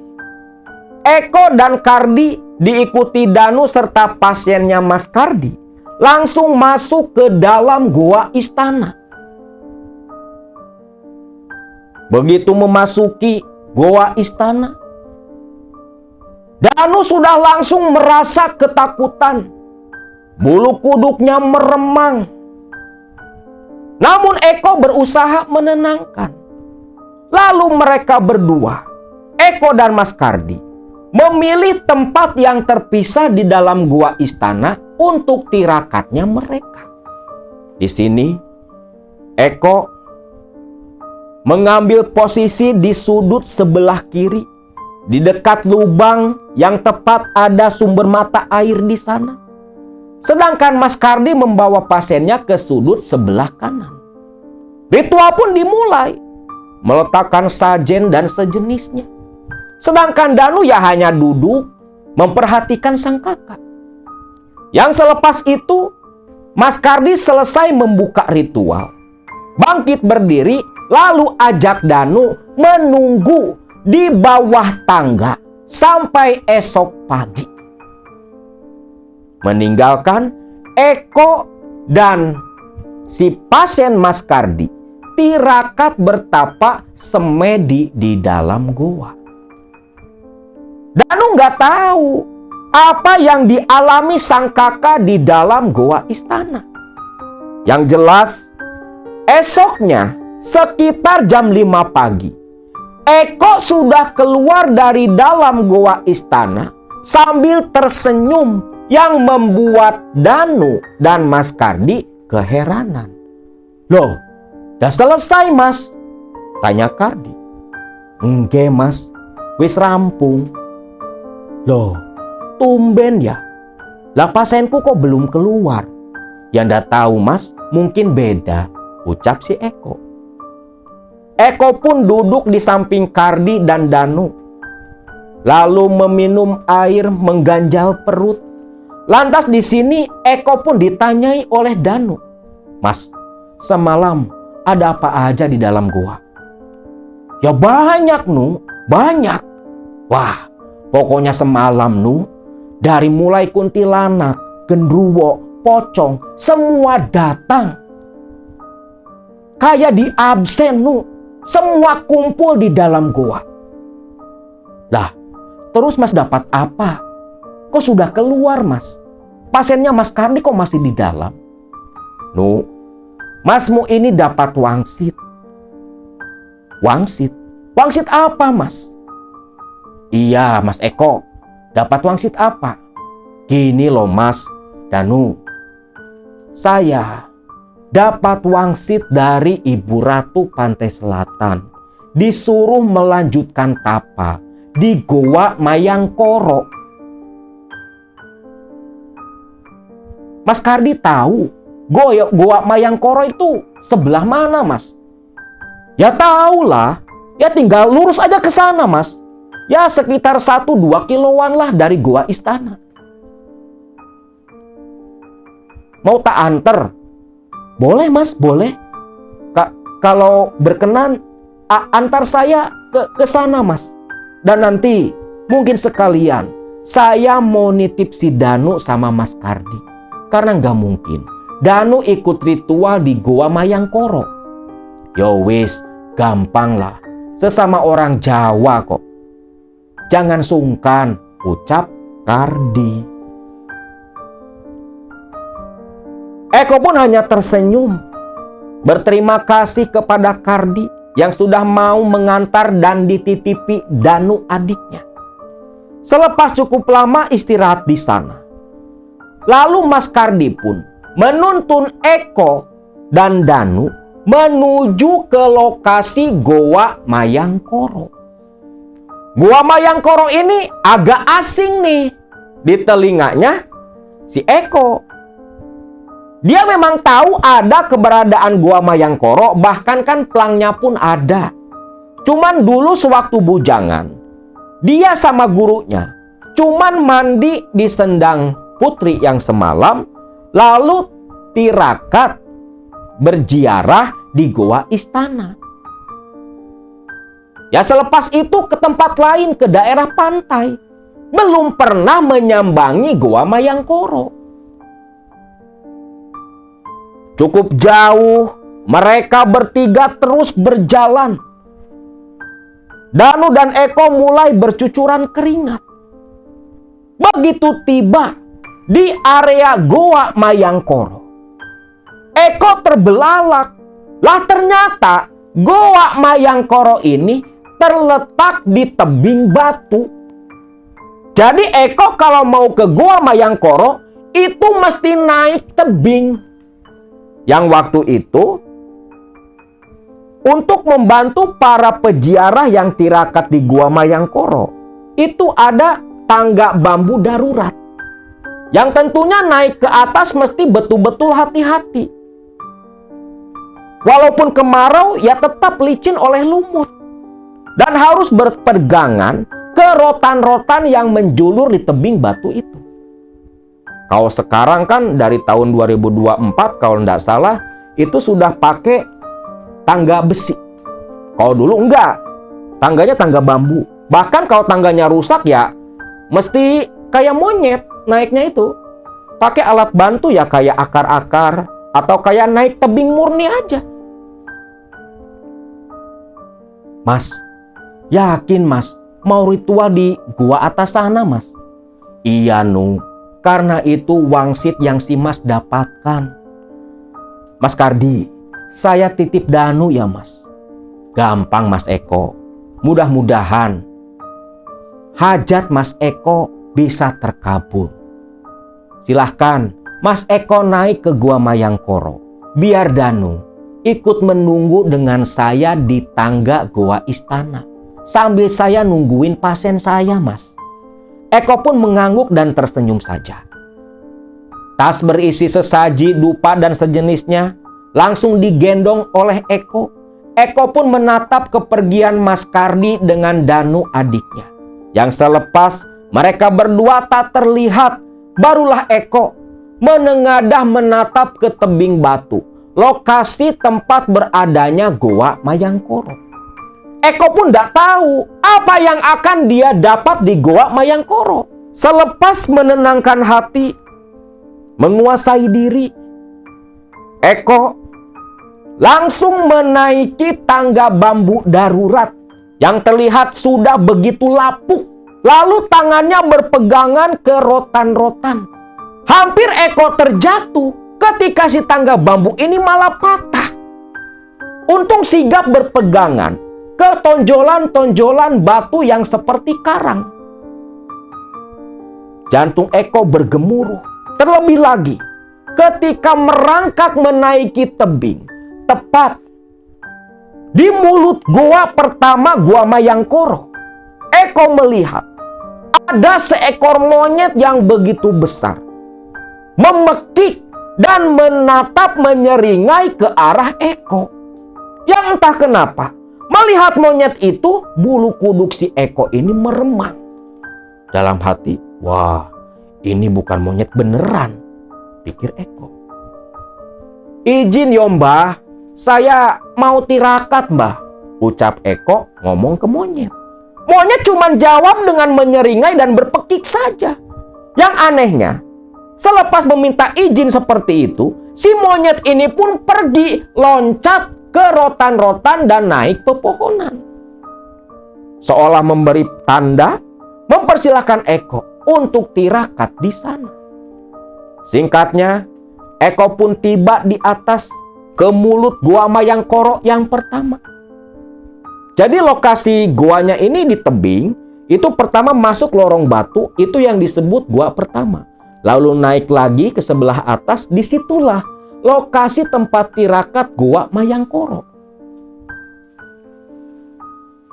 Eko dan Kardi diikuti Danu serta pasiennya Mas Kardi langsung masuk ke dalam goa istana. Begitu memasuki goa istana, Danu sudah langsung merasa ketakutan. Bulu kuduknya meremang. Namun Eko berusaha menenangkan. Lalu mereka berdua, Eko dan Mas Kardi, memilih tempat yang terpisah di dalam gua istana untuk tirakatnya mereka. Di sini, Eko mengambil posisi di sudut sebelah kiri, di dekat lubang yang tepat ada sumber mata air di sana. Sedangkan Mas Kardi membawa pasiennya ke sudut sebelah kanan. Ritual pun dimulai, meletakkan sajen dan sejenisnya. Sedangkan Danu ya hanya duduk memperhatikan sang kakak. Yang selepas itu, Mas Kardi selesai membuka ritual, bangkit berdiri, lalu ajak Danu menunggu di bawah tangga sampai esok pagi. Meninggalkan Eko dan si pasien Mas Kardi tirakat bertapa semedi di dalam goa. Danu nggak tahu apa yang dialami sang kakak di dalam goa istana. Yang jelas, esoknya sekitar jam 5 pagi, Eko sudah keluar dari dalam goa istana sambil tersenyum yang membuat Danu dan Mas Kardi keheranan. Loh, udah selesai, Mas? Tanya Kardi. Enggak, Mas. Wis rampung. Loh, tumben ya. Lah pasienku kok belum keluar? Ya ndak tahu, Mas. Mungkin beda, ucap si Eko. Eko pun duduk di samping Kardi dan Danu. Lalu meminum air mengganjal perut. Lantas di sini Eko pun ditanyai oleh Danu. Mas, semalam ada apa aja di dalam gua? Ya banyak, banyak. Wah, pokoknya semalam, dari mulai kuntilanak, genderuwo, pocong, semua datang. Kayak di absen, semua kumpul di dalam goa. Lah, terus Mas dapat apa? Kok sudah keluar, Mas? Pasiennya Mas Kardi kok masih di dalam? Masmu ini dapat wangsit. Wangsit? Wangsit apa, Mas? Iya, Mas Eko. Dapat wangsit apa? Gini loh, Mas Danu. Saya dapat wangsit dari Ibu Ratu Pantai Selatan. Disuruh melanjutkan tapa di Goa Mayangkoro. Mas Kardi tahu Goa Mayangkoro itu sebelah mana, Mas? Ya tahu lah. Ya tinggal lurus aja ke sana, Mas. Ya sekitar 1-2 kiloan lah dari Goa Istana. Mau tak anter? Boleh, Mas, boleh. Kalau berkenan, antar saya ke sana, Mas. Dan nanti mungkin sekalian saya mau nitip si Danu sama Mas Kardi. Karena nggak mungkin Danu ikut ritual di Goa Mayangkoro. Yo wis, gampang lah. Sesama orang Jawa kok. Jangan sungkan, ucap Kardi. Eko pun hanya tersenyum. Berterima kasih kepada Kardi yang sudah mau mengantar dan dititipi Danu adiknya. Selepas cukup lama istirahat di sana, lalu Mas Kardi pun menuntun Eko dan Danu menuju ke lokasi Goa Mayangkoro. Goa Mayangkoro ini agak asing nih di telinganya si Eko. Dia memang tahu ada keberadaan Goa Mayangkoro, bahkan kan pelangnya pun ada. Cuman dulu sewaktu bujangan, dia sama gurunya cuman mandi di sendang putri yang semalam, lalu tirakat berziarah di Goa Istana. Ya selepas itu ke tempat lain, ke daerah pantai. Belum pernah menyambangi Goa Mayangkoro. Cukup jauh, mereka bertiga terus berjalan. Danu dan Eko mulai bercucuran keringat. Begitu tiba di area Goa Mayangkoro, Eko terbelalak. Lah ternyata Goa Mayangkoro ini terletak di tebing batu. Jadi Eko kalau mau ke Goa Mayangkoro itu mesti naik tebing. Yang waktu itu untuk membantu para peziarah yang tirakat di Goa Mayangkoro, itu ada tangga bambu darurat. Yang tentunya naik ke atas mesti betul-betul hati-hati. Walaupun kemarau, ya tetap licin oleh lumut. Dan harus berpegangan ke rotan-rotan yang menjulur di tebing batu itu. Kalau sekarang kan dari tahun 2024 kalau tidak salah itu sudah pakai tangga besi. Kalau dulu enggak. Tangganya tangga bambu. Bahkan kalau tangganya rusak ya mesti kayak monyet naiknya itu. Pakai alat bantu ya kayak akar-akar atau kayak naik tebing murni aja. Mas, yakin Mas mau ritual di gua atas sana, Mas? Iya, Nu. Karena itu wangsit yang si Mas dapatkan. Mas Kardi, saya titip Danu ya, Mas. Gampang, Mas Eko. Mudah-mudahan hajat Mas Eko bisa terkabul. Silahkan Mas Eko naik ke Goa Mayangkoro. Biar Danu ikut menunggu dengan saya di tangga Goa Istana. Sambil saya nungguin pasien saya, Mas. Eko pun mengangguk dan tersenyum saja. Tas berisi sesaji, dupa dan sejenisnya langsung digendong oleh Eko. Eko pun menatap kepergian Mas Kardi dengan Danu adiknya. Yang selepas mereka berdua tak terlihat, barulah Eko menengadah menatap ke tebing batu, lokasi tempat beradanya Goa Mayangkoro. Eko pun tidak tahu apa yang akan dia dapat di Goa Mayangkoro. Selepas menenangkan hati, menguasai diri, Eko langsung menaiki tangga bambu darurat yang terlihat sudah begitu lapuk. Lalu tangannya berpegangan ke rotan-rotan. Hampir Eko terjatuh ketika si tangga bambu ini malah patah. Untung sigap berpegangan ke tonjolan-tonjolan batu yang seperti karang. Jantung Eko bergemuruh. Terlebih lagi ketika merangkak menaiki tebing, tepat di mulut goa pertama Goa Mayangkoro, Eko Eko melihat ada seekor monyet yang begitu besar, memekik dan menatap menyeringai ke arah Eko. Yang entah kenapa, melihat monyet itu, bulu kuduk si Eko ini meremang. Dalam hati, wah, ini bukan monyet beneran, pikir Eko. Izin yo mbah, saya mau tirakat mbah, ucap Eko ngomong ke monyet. Monyet cuma jawab dengan menyeringai dan berpekik saja. Yang anehnya, selepas meminta izin seperti itu, si monyet ini pun pergi loncat ke rotan-rotan dan naik pepohonan. Seolah memberi tanda, mempersilahkan Eko untuk tirakat di sana. Singkatnya, Eko pun tiba di atas ke mulut Gua Mayangkoro yang pertama. Jadi lokasi guanya ini di tebing, itu pertama masuk lorong batu, itu yang disebut gua pertama. Lalu naik lagi ke sebelah atas, disitulah lokasi tempat tirakat Gua Mayangkoro.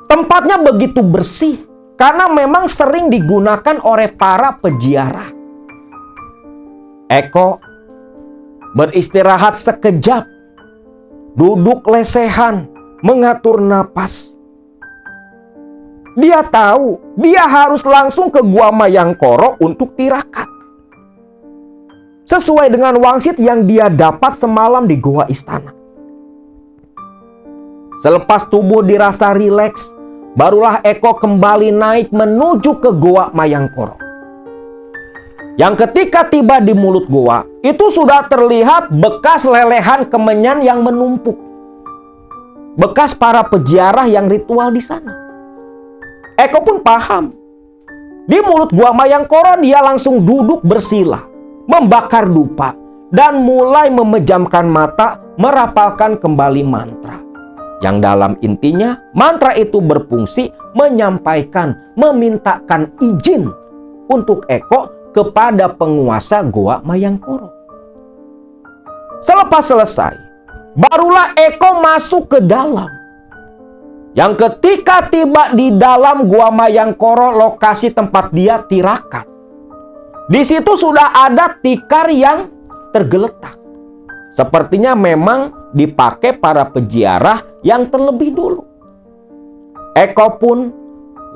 Tempatnya begitu bersih, karena memang sering digunakan oleh para peziarah. Eko beristirahat sekejap, duduk lesehan, mengatur napas. Dia tahu dia harus langsung ke Gua Mayangkoro untuk tirakat. Sesuai dengan wangsit yang dia dapat semalam di Goa Istana. Selepas tubuh dirasa rileks, barulah Eko kembali naik menuju ke Gua Mayangkoro. Yang ketika tiba di mulut goa, itu sudah terlihat bekas lelehan kemenyan yang menumpuk. Bekas para peziarah yang ritual di sana. Eko pun paham. Di mulut Gua Mayangkoro dia langsung duduk bersila, membakar dupa, dan mulai memejamkan mata, merapalkan kembali mantra. Yang dalam intinya, mantra itu berfungsi menyampaikan, memintakan izin untuk Eko kepada penguasa Gua Mayangkoro. Selepas selesai, barulah Eko masuk ke dalam. Yang ketika tiba di dalam Gua Mayangkoro, lokasi tempat dia tirakat, di situ sudah ada tikar yang tergeletak. Sepertinya memang dipakai para peziarah yang terlebih dulu. Eko pun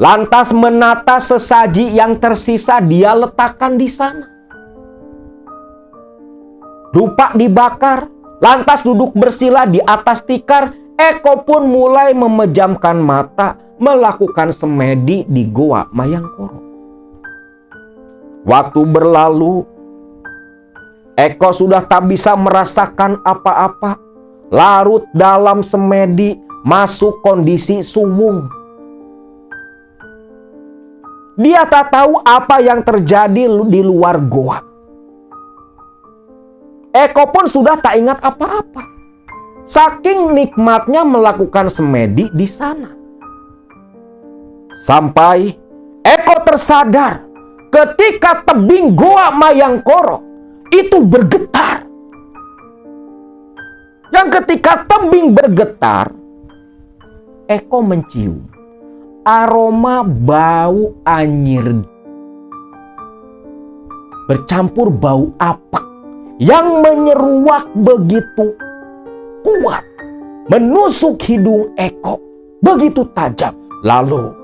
lantas menata sesaji yang tersisa, dia letakkan di sana. Dupa dibakar, lantas duduk bersila di atas tikar. Eko pun mulai memejamkan mata, melakukan semedi di Gua Mayangkoro. Waktu berlalu, Eko sudah tak bisa merasakan apa-apa. Larut dalam semedi, masuk kondisi sumung. Dia tak tahu apa yang terjadi di luar goa. Eko pun sudah tak ingat apa-apa. Saking nikmatnya melakukan semedi di sana. Sampai Eko tersadar ketika tebing Gua Mayangkoro itu bergetar. Yang ketika tebing bergetar, Eko mencium aroma bau anyir bercampur bau apek yang menyeruak begitu kuat, menusuk hidung Eko begitu tajam. Lalu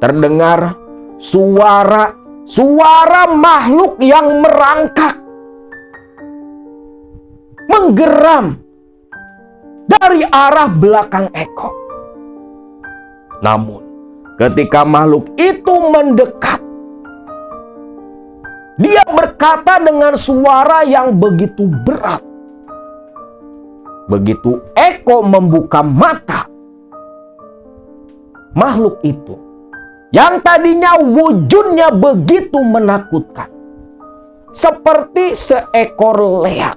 terdengar suara makhluk yang merangkak, menggeram dari arah belakang Eko. Namun ketika makhluk itu mendekat, dia berkata dengan suara yang begitu berat. Begitu Eko membuka mata, makhluk itu yang tadinya wujudnya begitu menakutkan, seperti seekor leak.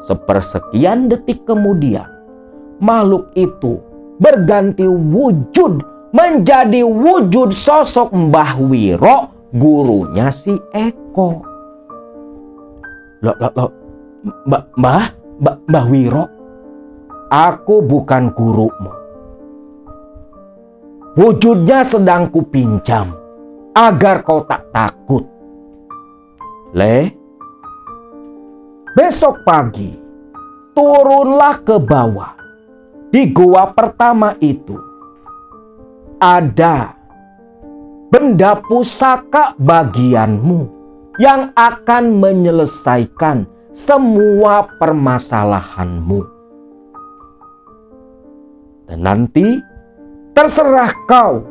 Sepersekian detik kemudian, makhluk itu berganti wujud menjadi wujud sosok Mbah Wiro, gurunya si Eko. Mbah Wiro, aku bukan gurumu. wujudnya sedang kupinjam agar kau tak takut. Besok pagi turunlah ke bawah. Di gua pertama itu ada benda pusaka bagianmu yang akan menyelesaikan semua permasalahanmu. Dan nanti terserah kau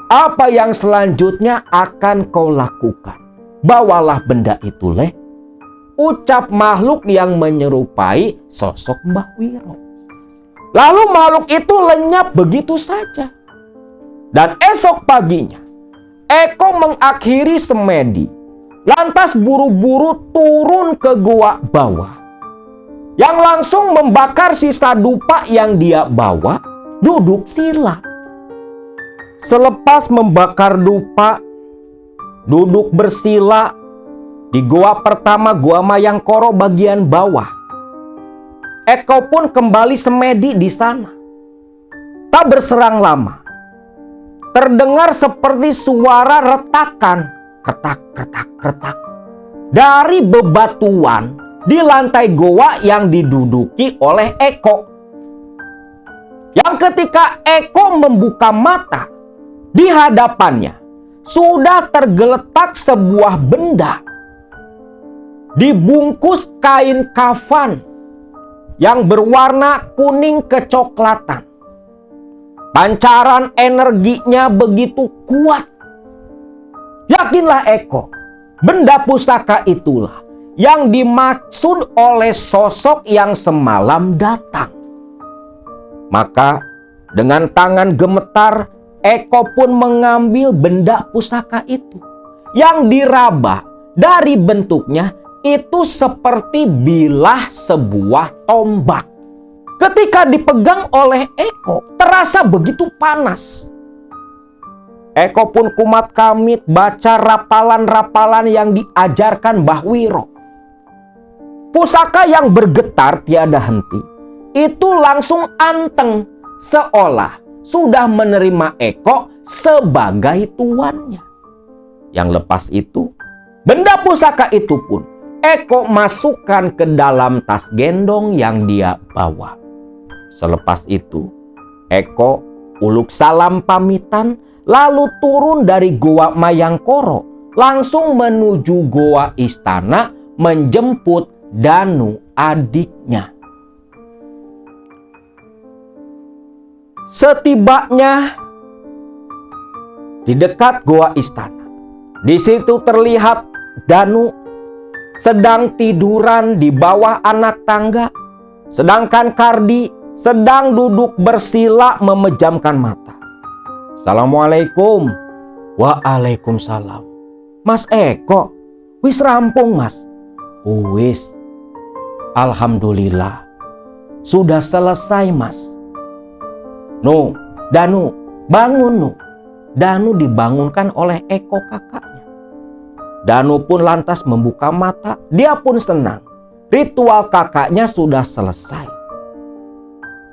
apa yang selanjutnya akan kau lakukan. Bawalah benda itu, ucap makhluk yang menyerupai sosok Mbah Wiro. Lalu makhluk itu lenyap begitu saja. Dan esok paginya Eko mengakhiri semedi, lantas buru-buru turun ke gua bawah, yang langsung membakar sisa dupa yang dia bawa, duduk sila. Selepas membakar dupa, duduk bersila di gua pertama, Gua Mayangkoro bagian bawah. Eko pun kembali semedi di sana. Tak berserang lama, terdengar seperti suara retakan, ketak-ketak-ketak dari bebatuan di lantai goa yang diduduki oleh Eko. Yang ketika Eko membuka mata, di hadapannya sudah tergeletak sebuah benda dibungkus kain kafan yang berwarna kuning kecoklatan. Pancaran energinya begitu kuat. Yakinlah Eko, benda pusaka itulah yang dimaksud oleh sosok yang semalam datang. Maka dengan tangan gemetar, Eko pun mengambil benda pusaka itu yang diraba dari bentuknya itu seperti bilah sebuah tombak. Ketika dipegang oleh Eko, terasa begitu panas. Eko pun kumat kamit baca rapalan-rapalan yang diajarkan Mbah Wiro. Pusaka yang bergetar tiada henti itu langsung anteng, seolah sudah menerima Eko sebagai tuannya. Yang lepas itu, benda pusaka itu pun Eko masukkan ke dalam tas gendong yang dia bawa. Selepas itu, Eko uluk salam pamitan, lalu turun dari Goa Mayangkoro, langsung menuju goa istana menjemput Danu adiknya. Setibanya di dekat goa istana, di situ terlihat Danu sedang tiduran di bawah anak tangga, sedangkan Kardi sedang duduk bersila memejamkan mata. Assalamualaikum. Waalaikumsalam. Mas Eko, wis rampung mas? Wis. Alhamdulillah. Sudah selesai mas. No, Danu, bangun no. Danu dibangunkan oleh Eko kakaknya. Danu pun lantas membuka mata. Dia pun senang. Ritual kakaknya sudah selesai.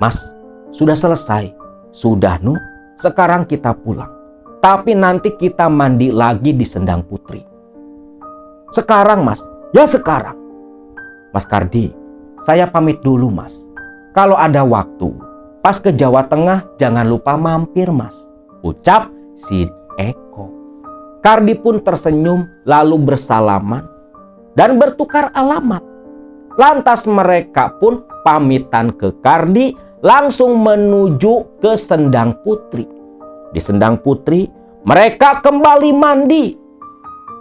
Mas, sudah selesai. Sudah no. Sekarang kita pulang. Tapi nanti kita mandi lagi di Sendang Putri. Sekarang mas. Ya sekarang. Mas Kardi, saya pamit dulu mas. Kalau ada waktu, pas ke Jawa Tengah jangan lupa mampir mas. Ucap si Eko. Kardi pun tersenyum lalu bersalaman dan bertukar alamat. Lantas mereka pun pamitan ke Kardi, langsung menuju ke Sendang Putri. Di Sendang Putri mereka kembali mandi,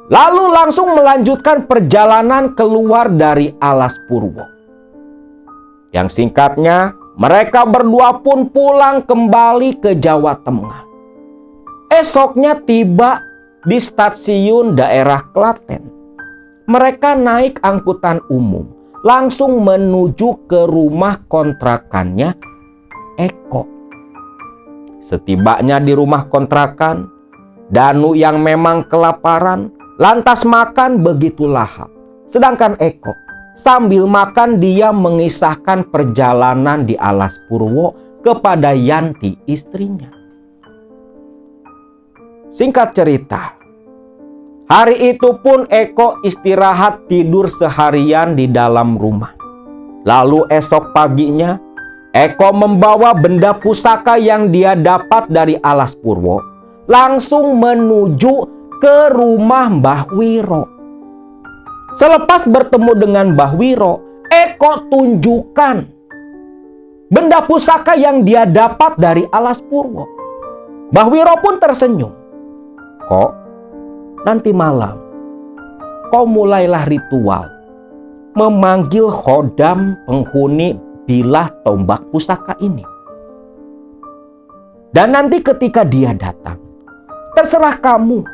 lalu langsung melanjutkan perjalanan keluar dari Alas Purwo. Yang singkatnya, mereka berdua pun pulang kembali ke Jawa Tengah. Esoknya tiba di stasiun daerah Klaten. Mereka naik angkutan umum, langsung menuju ke rumah kontrakannya Eko. Setibanya di rumah kontrakan, Danu yang memang kelaparan lantas makan begitu lahap. Sedangkan Eko sambil makan dia mengisahkan perjalanan di Alas Purwo kepada Yanti istrinya. Singkat cerita, hari itu pun Eko istirahat tidur seharian di dalam rumah. Lalu esok paginya, Eko membawa benda pusaka yang dia dapat dari Alas Purwo, langsung menuju ke rumah Mbah Wiro. Selepas bertemu dengan Mbah Wiro, Eko tunjukkan benda pusaka yang dia dapat dari Alas Purwo. Mbah Wiro pun tersenyum. "Kok, nanti malam kau mulailah ritual memanggil khodam penghuni bilah tombak pusaka ini. Dan nanti ketika dia datang, terserah kamu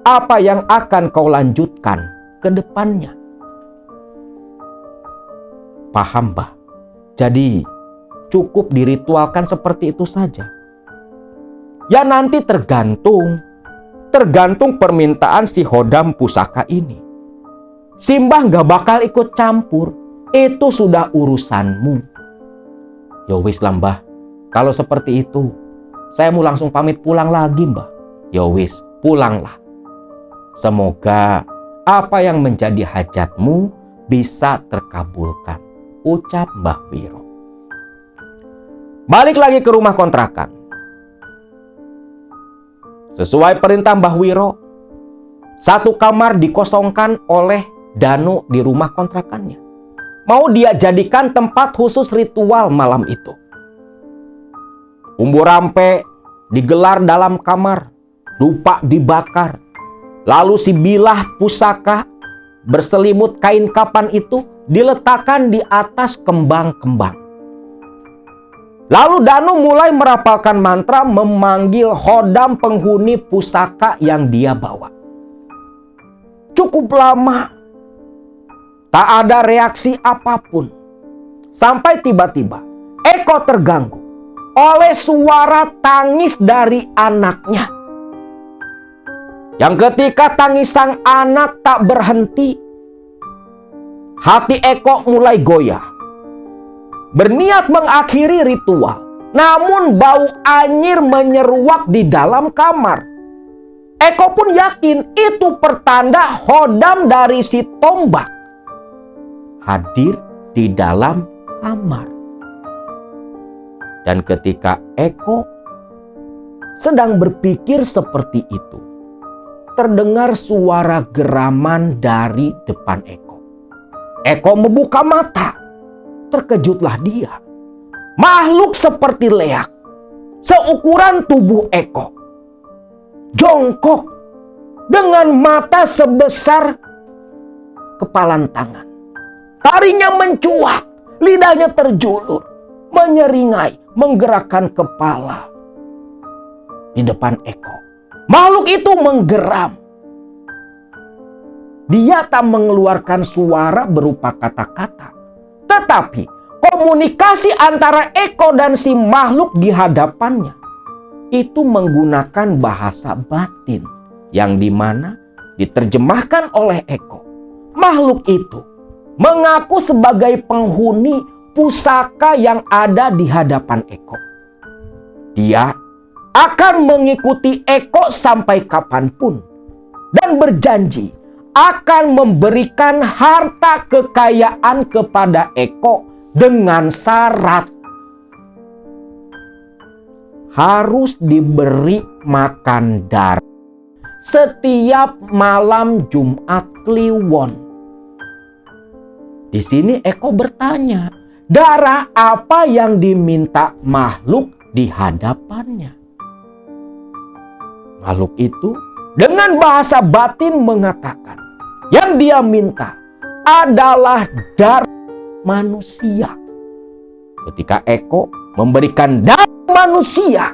apa yang akan kau lanjutkan ke depannya." Paham, Mbah? Jadi cukup diritualkan seperti itu saja. Ya nanti tergantung permintaan si khodam pusaka ini. Si Mbah gak bakal ikut campur. Itu sudah urusanmu. Ya wis lah, Mbah. Kalau seperti itu, saya mau langsung pamit pulang lagi, Mbah. Ya wis, pulanglah. Semoga apa yang menjadi hajatmu bisa terkabulkan, ucap Mbah Wiro. Balik lagi ke rumah kontrakan. Sesuai perintah Mbah Wiro, satu kamar dikosongkan oleh Danu di rumah kontrakannya. Mau dia jadikan tempat khusus ritual malam itu. Umbu rampe digelar dalam kamar, dupa dibakar. Lalu si bilah pusaka berselimut kain kapan itu diletakkan di atas kembang-kembang. Lalu Danu mulai merapalkan mantra memanggil khodam penghuni pusaka yang dia bawa. Cukup lama, tak ada reaksi apapun. Sampai tiba-tiba Eko terganggu oleh suara tangis dari anaknya. Yang ketika tangis sang anak tak berhenti, hati Eko mulai goyah. Berniat mengakhiri ritual, namun bau anyir menyeruak di dalam kamar. Eko pun yakin itu pertanda khodam dari si tombak hadir di dalam kamar. Dan ketika Eko sedang berpikir seperti itu, terdengar suara geraman dari depan Eko. Eko membuka mata. Terkejutlah dia. Makhluk seperti leak, seukuran tubuh Eko, jongkok dengan mata sebesar kepalan tangan. Taringnya mencuat, lidahnya terjulur, menyeringai, menggerakkan kepala. Di depan Eko, makhluk itu menggeram. Dia tak mengeluarkan suara berupa kata-kata, tetapi komunikasi antara Eko dan si makhluk di hadapannya itu menggunakan bahasa batin yang dimana diterjemahkan oleh Eko. Makhluk itu mengaku sebagai penghuni pusaka yang ada di hadapan Eko. Dia akan mengikuti Eko sampai kapanpun dan berjanji akan memberikan harta kekayaan kepada Eko dengan syarat harus diberi makan darah setiap malam Jumat Kliwon. Di sini Eko bertanya, darah apa yang diminta makhluk di hadapannya? Makhluk itu dengan bahasa batin mengatakan, yang dia minta adalah darah manusia. Ketika Eko memberikan darah manusia,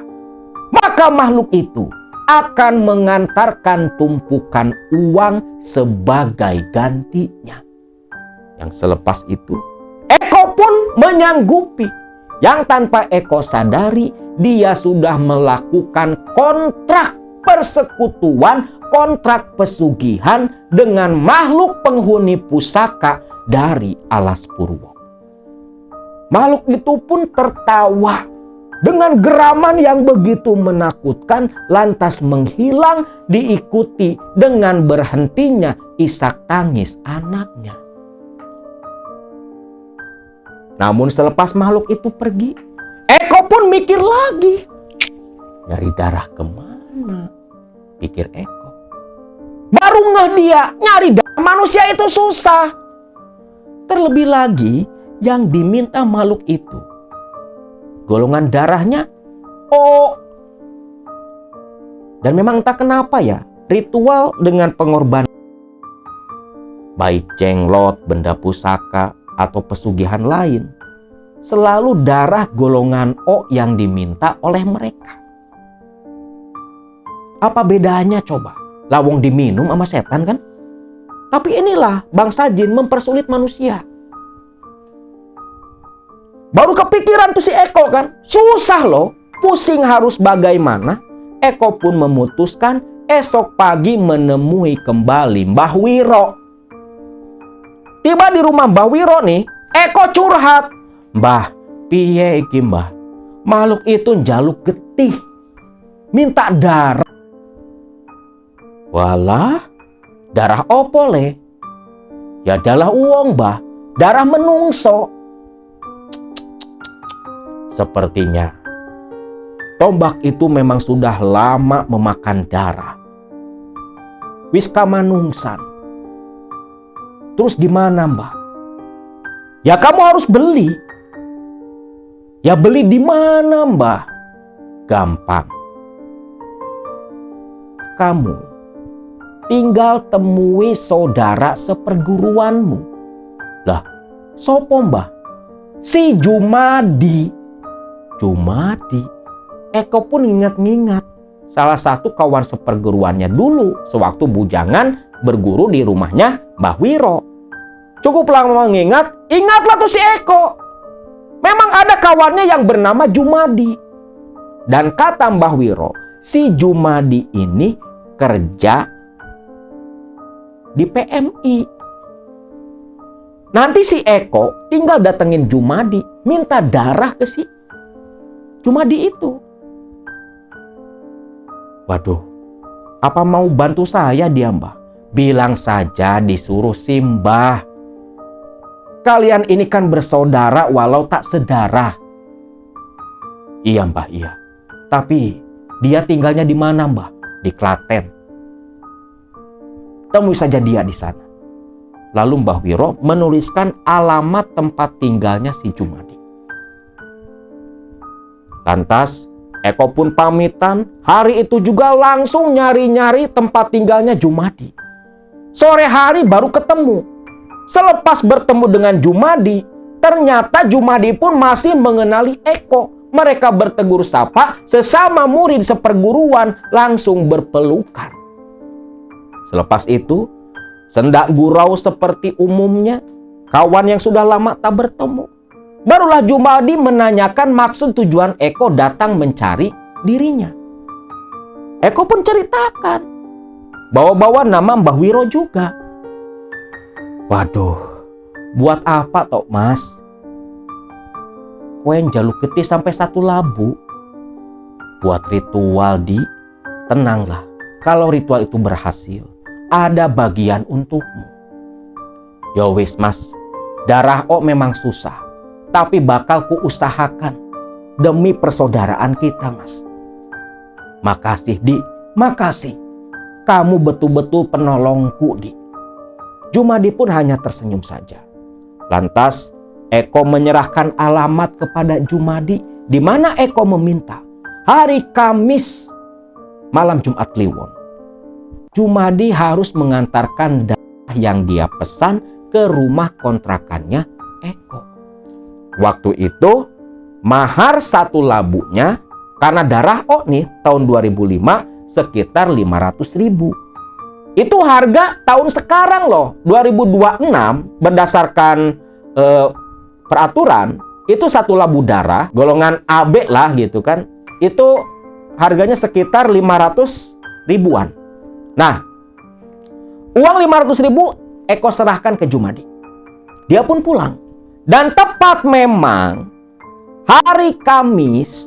maka makhluk itu akan mengantarkan tumpukan uang sebagai gantinya. Yang selepas itu, Eko pun menyanggupi. Yang tanpa Eko sadari, dia sudah melakukan kontrak persekutuan, kontrak pesugihan dengan makhluk penghuni pusaka dari Alas Purwo. Makhluk itu pun tertawa dengan geraman yang begitu menakutkan lantas menghilang diikuti dengan berhentinya isak tangis anaknya. Namun selepas makhluk itu pergi, Eko pun mikir lagi. Nyari darah kemana? Pikir Eko. Baru ngeh dia, nyari darah manusia itu susah. Terlebih lagi yang diminta makhluk itu, golongan darahnya O. Dan memang entah kenapa ya, ritual dengan pengorbanan, baik jenglot, benda pusaka, atau pesugihan lain, selalu darah golongan O yang diminta oleh mereka. Apa bedanya coba? Lawong diminum sama setan kan? Tapi inilah bangsa jin mempersulit manusia. Baru kepikiran tuh si Eko kan, susah loh, pusing harus bagaimana. Eko pun memutuskan esok pagi menemui kembali Mbah Wiro. Tiba di rumah Mbah Wiro nih, Eko curhat. Mbah, piye iki mbah? Makhluk itu njaluk getih, minta darah. Walah, darah opo le? Ya darah uang mbah, darah menungso. Sepertinya tombak itu memang sudah lama memakan darah. Wis kamanungsan. Terus gimana mbah? Ya kamu harus beli. Ya beli di mana mbah? Gampang. Kamu tinggal temui saudara seperguruanmu. Lah, sopo mbah? Si Jumadi. Jumadi. Eko pun ingat-ingat salah satu kawan seperguruannya dulu sewaktu bujangan berguru di rumahnya Mbah Wiro. Cukup lama mengingat, ingatlah tuh si Eko. Memang ada kawannya yang bernama Jumadi. Dan kata Mbah Wiro, si Jumadi ini kerja di PMI. Nanti si Eko tinggal datengin Jumadi, minta darah ke si Jumadi itu. Waduh, apa mau bantu saya dia mbah? Bilang saja disuruh simbah. Kalian ini kan bersaudara walau tak sedarah. Iya mbah, iya. Tapi dia tinggalnya di mana mbah? Di Klaten. Temui saja dia di sana. Lalu Mbah Wiro menuliskan alamat tempat tinggalnya si Jumadi. Lantas Eko pun pamitan, hari itu juga langsung nyari-nyari tempat tinggalnya Jumadi. Sore hari baru ketemu. Selepas bertemu dengan Jumadi, ternyata Jumadi pun masih mengenali Eko. Mereka bertegur sapa, sesama murid seperguruan langsung berpelukan. Selepas itu, sendak gurau seperti umumnya, kawan yang sudah lama tak bertemu. Barulah Jumadi menanyakan maksud tujuan Eko datang mencari dirinya. Eko pun ceritakan, bawa-bawa nama Mbah Wiro juga. Waduh, buat apa tok mas? Kowe jaluk getih sampai 1 labu. Buat ritual di, tenanglah. Kalau ritual itu berhasil, ada bagian untukmu. Ya wis mas, darah O memang susah, tapi bakal kuusahakan demi persaudaraan kita mas. Makasih Di, makasih. Kamu betul-betul penolongku Di. Jumadi pun hanya tersenyum saja. Lantas Eko menyerahkan alamat kepada Jumadi, di mana Eko meminta hari Kamis malam Jumat Kliwon, Jumadi harus mengantarkan darah yang dia pesan ke rumah kontrakannya Eko. Waktu itu mahar 1 labunya karena darah O nih tahun 2005 sekitar 500.000. Itu harga tahun sekarang loh, 2026 berdasarkan peraturan itu 1 labu darah golongan AB lah gitu kan, itu harganya sekitar 500 ribuan. Nah, uang 500.000 Eko serahkan ke Jumadi. Dia pun pulang. Dan tepat memang hari Kamis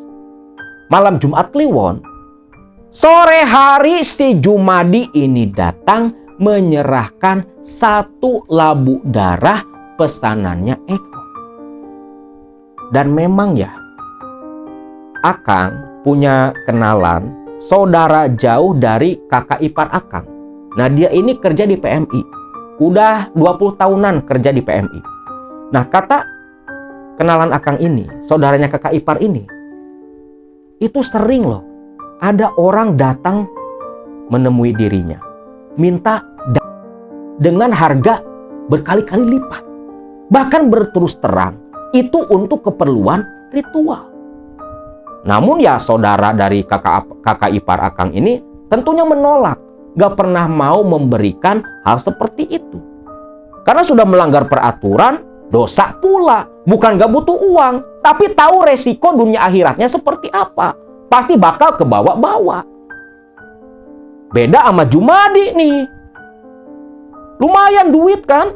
malam Jumat Kliwon, sore hari si Jumadi ini datang menyerahkan 1 labu darah pesanannya Eko. Dan memang ya, Akang punya kenalan saudara jauh dari kakak ipar Akang. Nah, dia ini kerja di PMI. Udah 20 tahunan kerja di PMI. Nah, kata kenalan Akang ini, saudaranya kakak ipar ini, itu sering loh ada orang datang menemui dirinya, minta dengan harga berkali-kali lipat. Bahkan berterus terang, itu untuk keperluan ritual. Namun ya saudara dari kakak ipar Akang ini tentunya menolak. Gak pernah mau memberikan hal seperti itu. Karena sudah melanggar peraturan, dosa pula. Bukan gak butuh uang, tapi tahu resiko dunia akhiratnya seperti apa. Pasti bakal kebawa-bawa. Beda sama Jumadi nih. Lumayan duit kan?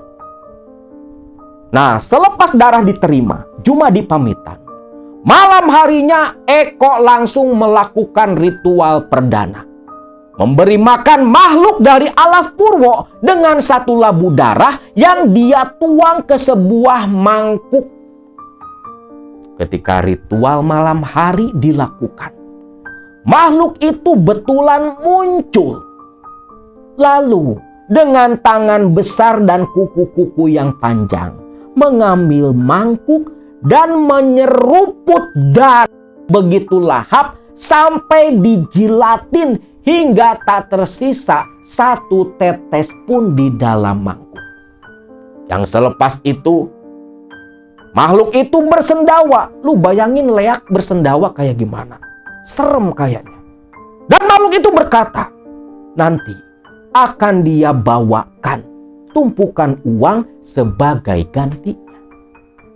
Nah, selepas darah diterima, Jumadi pamitan. Malam harinya Eko langsung melakukan ritual perdana. Memberi makan makhluk dari alas purwo dengan 1 labu darah yang dia tuang ke sebuah mangkuk. Ketika ritual malam hari dilakukan, makhluk itu betulan muncul. Lalu dengan tangan besar dan kuku-kuku yang panjang mengambil mangkuk dan menyeruput darah begitu lahap sampai dijilatin hingga tak tersisa 1 tetes pun di dalam mangkuk. Yang selepas itu makhluk itu bersendawa. Lu bayangin leak bersendawa kayak gimana? Serem kayaknya. Dan makhluk itu berkata, nanti akan dia bawakan tumpukan uang sebagai gantinya.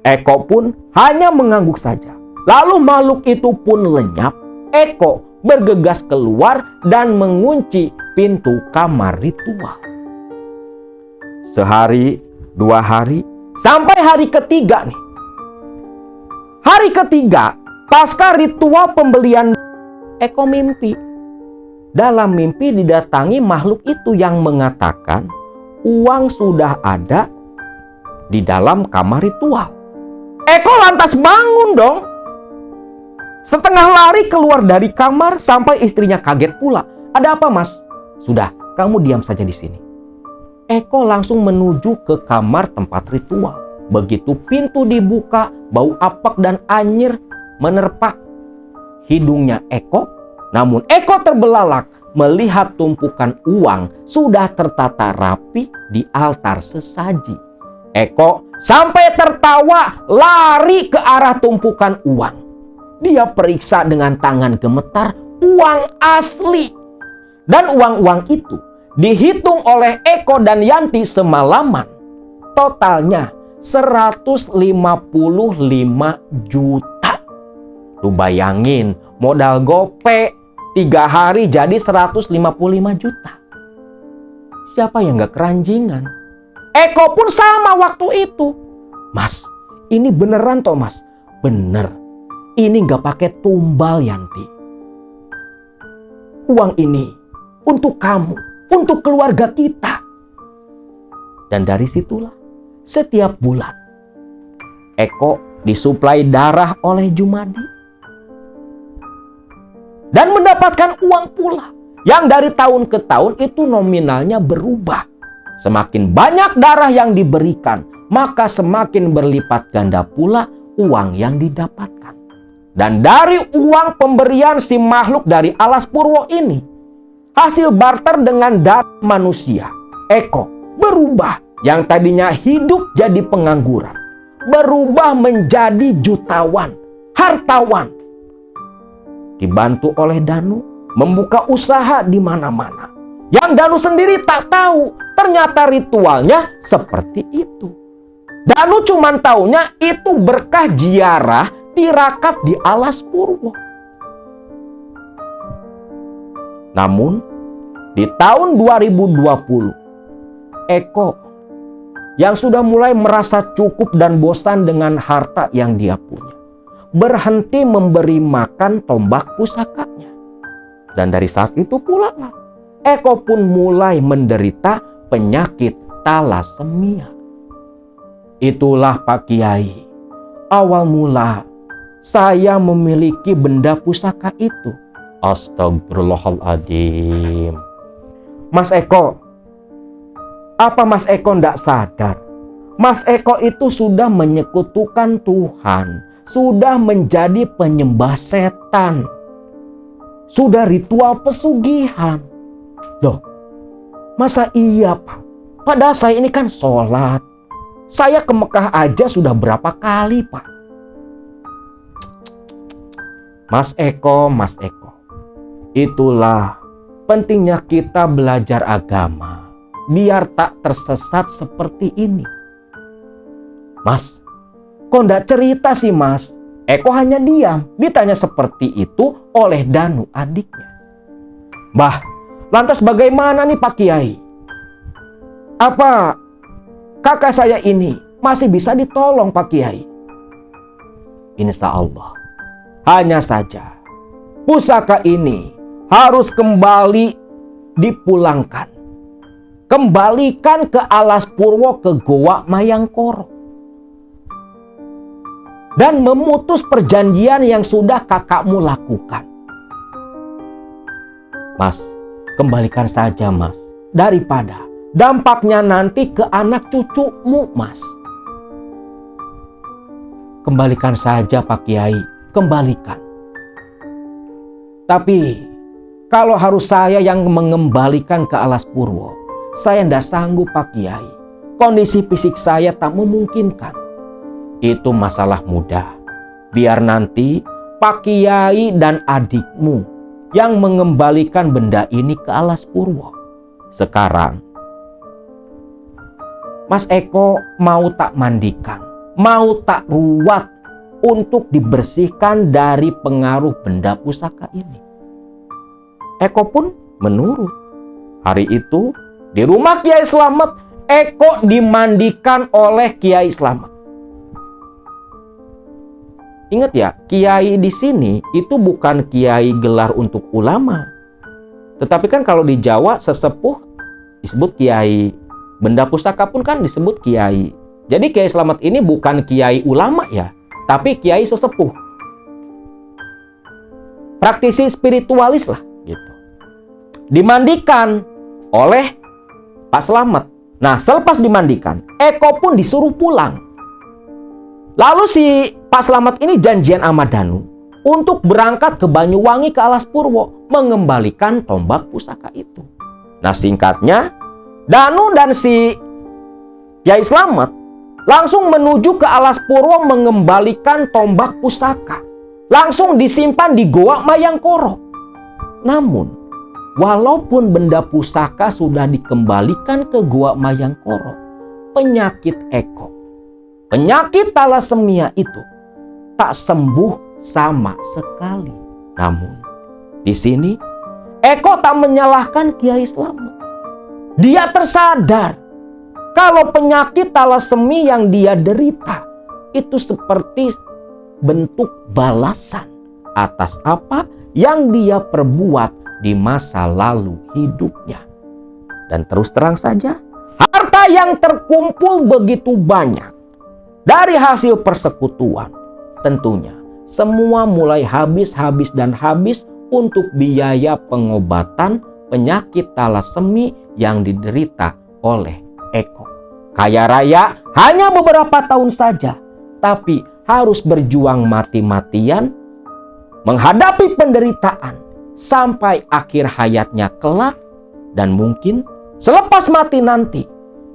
Eko pun hanya mengangguk saja. Lalu makhluk itu pun lenyap. Eko bergegas keluar dan mengunci pintu kamar ritual. Sehari, 2 hari, sampai hari ketiga nih. Hari ketiga, pasca ritual pembelian, Eko mimpi. Dalam mimpi didatangi makhluk itu yang mengatakan uang sudah ada di dalam kamar ritual. Eko lantas bangun dong. Setengah lari keluar dari kamar sampai istrinya kaget pula. Ada apa, Mas? Sudah, kamu diam saja di sini. Eko langsung menuju ke kamar tempat ritual. Begitu pintu dibuka, bau apek dan anyir menerpa hidungnya Eko. Namun Eko terbelalak melihat tumpukan uang sudah tertata rapi di altar sesaji. Eko sampai tertawa lari ke arah tumpukan uang. Dia periksa dengan tangan gemetar uang asli. Dan uang-uang itu dihitung oleh Eko dan Yanti semalaman. Totalnya 155 juta. Lu bayangin modal gope 3 hari jadi 155 juta. Siapa yang gak keranjingan? Eko pun sama waktu itu. Mas, ini beneran toh mas? Bener. Ini gak pakai tumbal Yanti. Uang ini untuk kamu, untuk keluarga kita. Dan dari situlah setiap bulan Eko disuplai darah oleh Jumadi. Dan mendapatkan uang pula. Yang dari tahun ke tahun itu nominalnya berubah. Semakin banyak darah yang diberikan, maka semakin berlipat ganda pula uang yang didapatkan. Dan dari uang pemberian si makhluk dari alas purwo ini, hasil barter dengan darah manusia, Eko berubah. Yang tadinya hidup jadi pengangguran, berubah menjadi jutawan, hartawan. Dibantu oleh Danu, membuka usaha di mana-mana. Yang Danu sendiri tak tahu, ternyata ritualnya seperti itu. Danu cuman taunya itu berkah ziarah tirakat di alas purwo. Namun, di tahun 2020, Eko yang sudah mulai merasa cukup dan bosan dengan harta yang dia punya, berhenti memberi makan tombak pusakanya. Dan dari saat itu pula lah, Eko pun mulai menderita penyakit talasemia. Itulah Pak Kiai, awal mula saya memiliki benda pusaka itu. Astagfirullahaladzim. Mas Eko, apa Mas Eko ndak sadar? Mas Eko itu sudah menyekutukan Tuhan, sudah menjadi penyembah setan, sudah ritual pesugihan. Loh, masa iya Pak? Padahal saya ini kan sholat. Saya ke Mekah aja sudah berapa kali Pak? Mas Eko, itulah pentingnya kita belajar agama, biar tak tersesat seperti ini. Mas, kok ndak cerita sih Mas? Eko hanya diam, ditanya seperti itu oleh Danu adiknya. Bah, lantas bagaimana nih Pak Kiai? Apa kakak saya ini masih bisa ditolong Pak Kiai? Insya Allah. Hanya saja pusaka ini harus kembali dipulangkan. Kembalikan ke Alas Purwo, ke Goa Mayangkoro. Dan memutus perjanjian yang sudah kakakmu lakukan. Mas, kembalikan saja Mas. Daripada dampaknya nanti ke anak cucumu Mas. Kembalikan saja Pak Kiai, kembalikan. Tapi kalau harus saya yang mengembalikan ke Alas Purwo, saya tidak sanggup Pak Kiai. Kondisi fisik saya tak memungkinkan. Itu masalah mudah. Biar nanti Pak Kiai dan adikmu yang mengembalikan benda ini ke Alas Purwo. Sekarang Mas Eko mau tak mandikan, mau tak ruat untuk dibersihkan dari pengaruh benda pusaka ini. Eko pun menurut. Hari itu di rumah Kiai Slamet, Eko dimandikan oleh Kiai Slamet. Ingat ya, Kiai di sini itu bukan Kiai gelar untuk ulama. Tetapi kan kalau di Jawa sesepuh disebut Kiai, benda pusaka pun kan disebut Kiai. Jadi Kiai Slamet ini bukan Kiai ulama ya, tapi Kiai sesepuh. Praktisi spiritualis lah gitu. Dimandikan oleh Pak Slamet. Nah, selepas dimandikan, Eko pun disuruh pulang. Lalu si Pak Slamet ini janjian sama Danu untuk berangkat ke Banyuwangi ke Alas Purwo mengembalikan tombak pusaka itu. Nah, singkatnya Danu dan si Kiai Slamet langsung menuju ke Alas Purwo mengembalikan tombak pusaka. Langsung disimpan di Goa Mayangkoro. Namun, walaupun benda pusaka sudah dikembalikan ke Goa Mayangkoro, penyakit Eko, penyakit talasemia itu tak sembuh sama sekali. Namun, di sini Eko tak menyalahkan Kiai Slamet. Dia tersadar kalau penyakit talasemia yang dia derita itu seperti bentuk balasan atas apa yang dia perbuat di masa lalu hidupnya. Dan terus terang saja, harta yang terkumpul begitu banyak dari hasil persekutuan, tentunya semua mulai habis untuk biaya pengobatan penyakit talasemia yang diderita oleh Eko. Kaya raya hanya beberapa tahun saja, tapi harus berjuang mati-matian menghadapi penderitaan sampai akhir hayatnya kelak. Dan mungkin selepas mati nanti,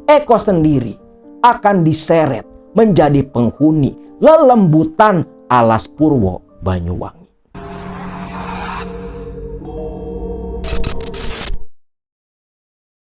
Eko sendiri akan diseret menjadi penghuni lelembutan Alas Purwo Banyuwangi.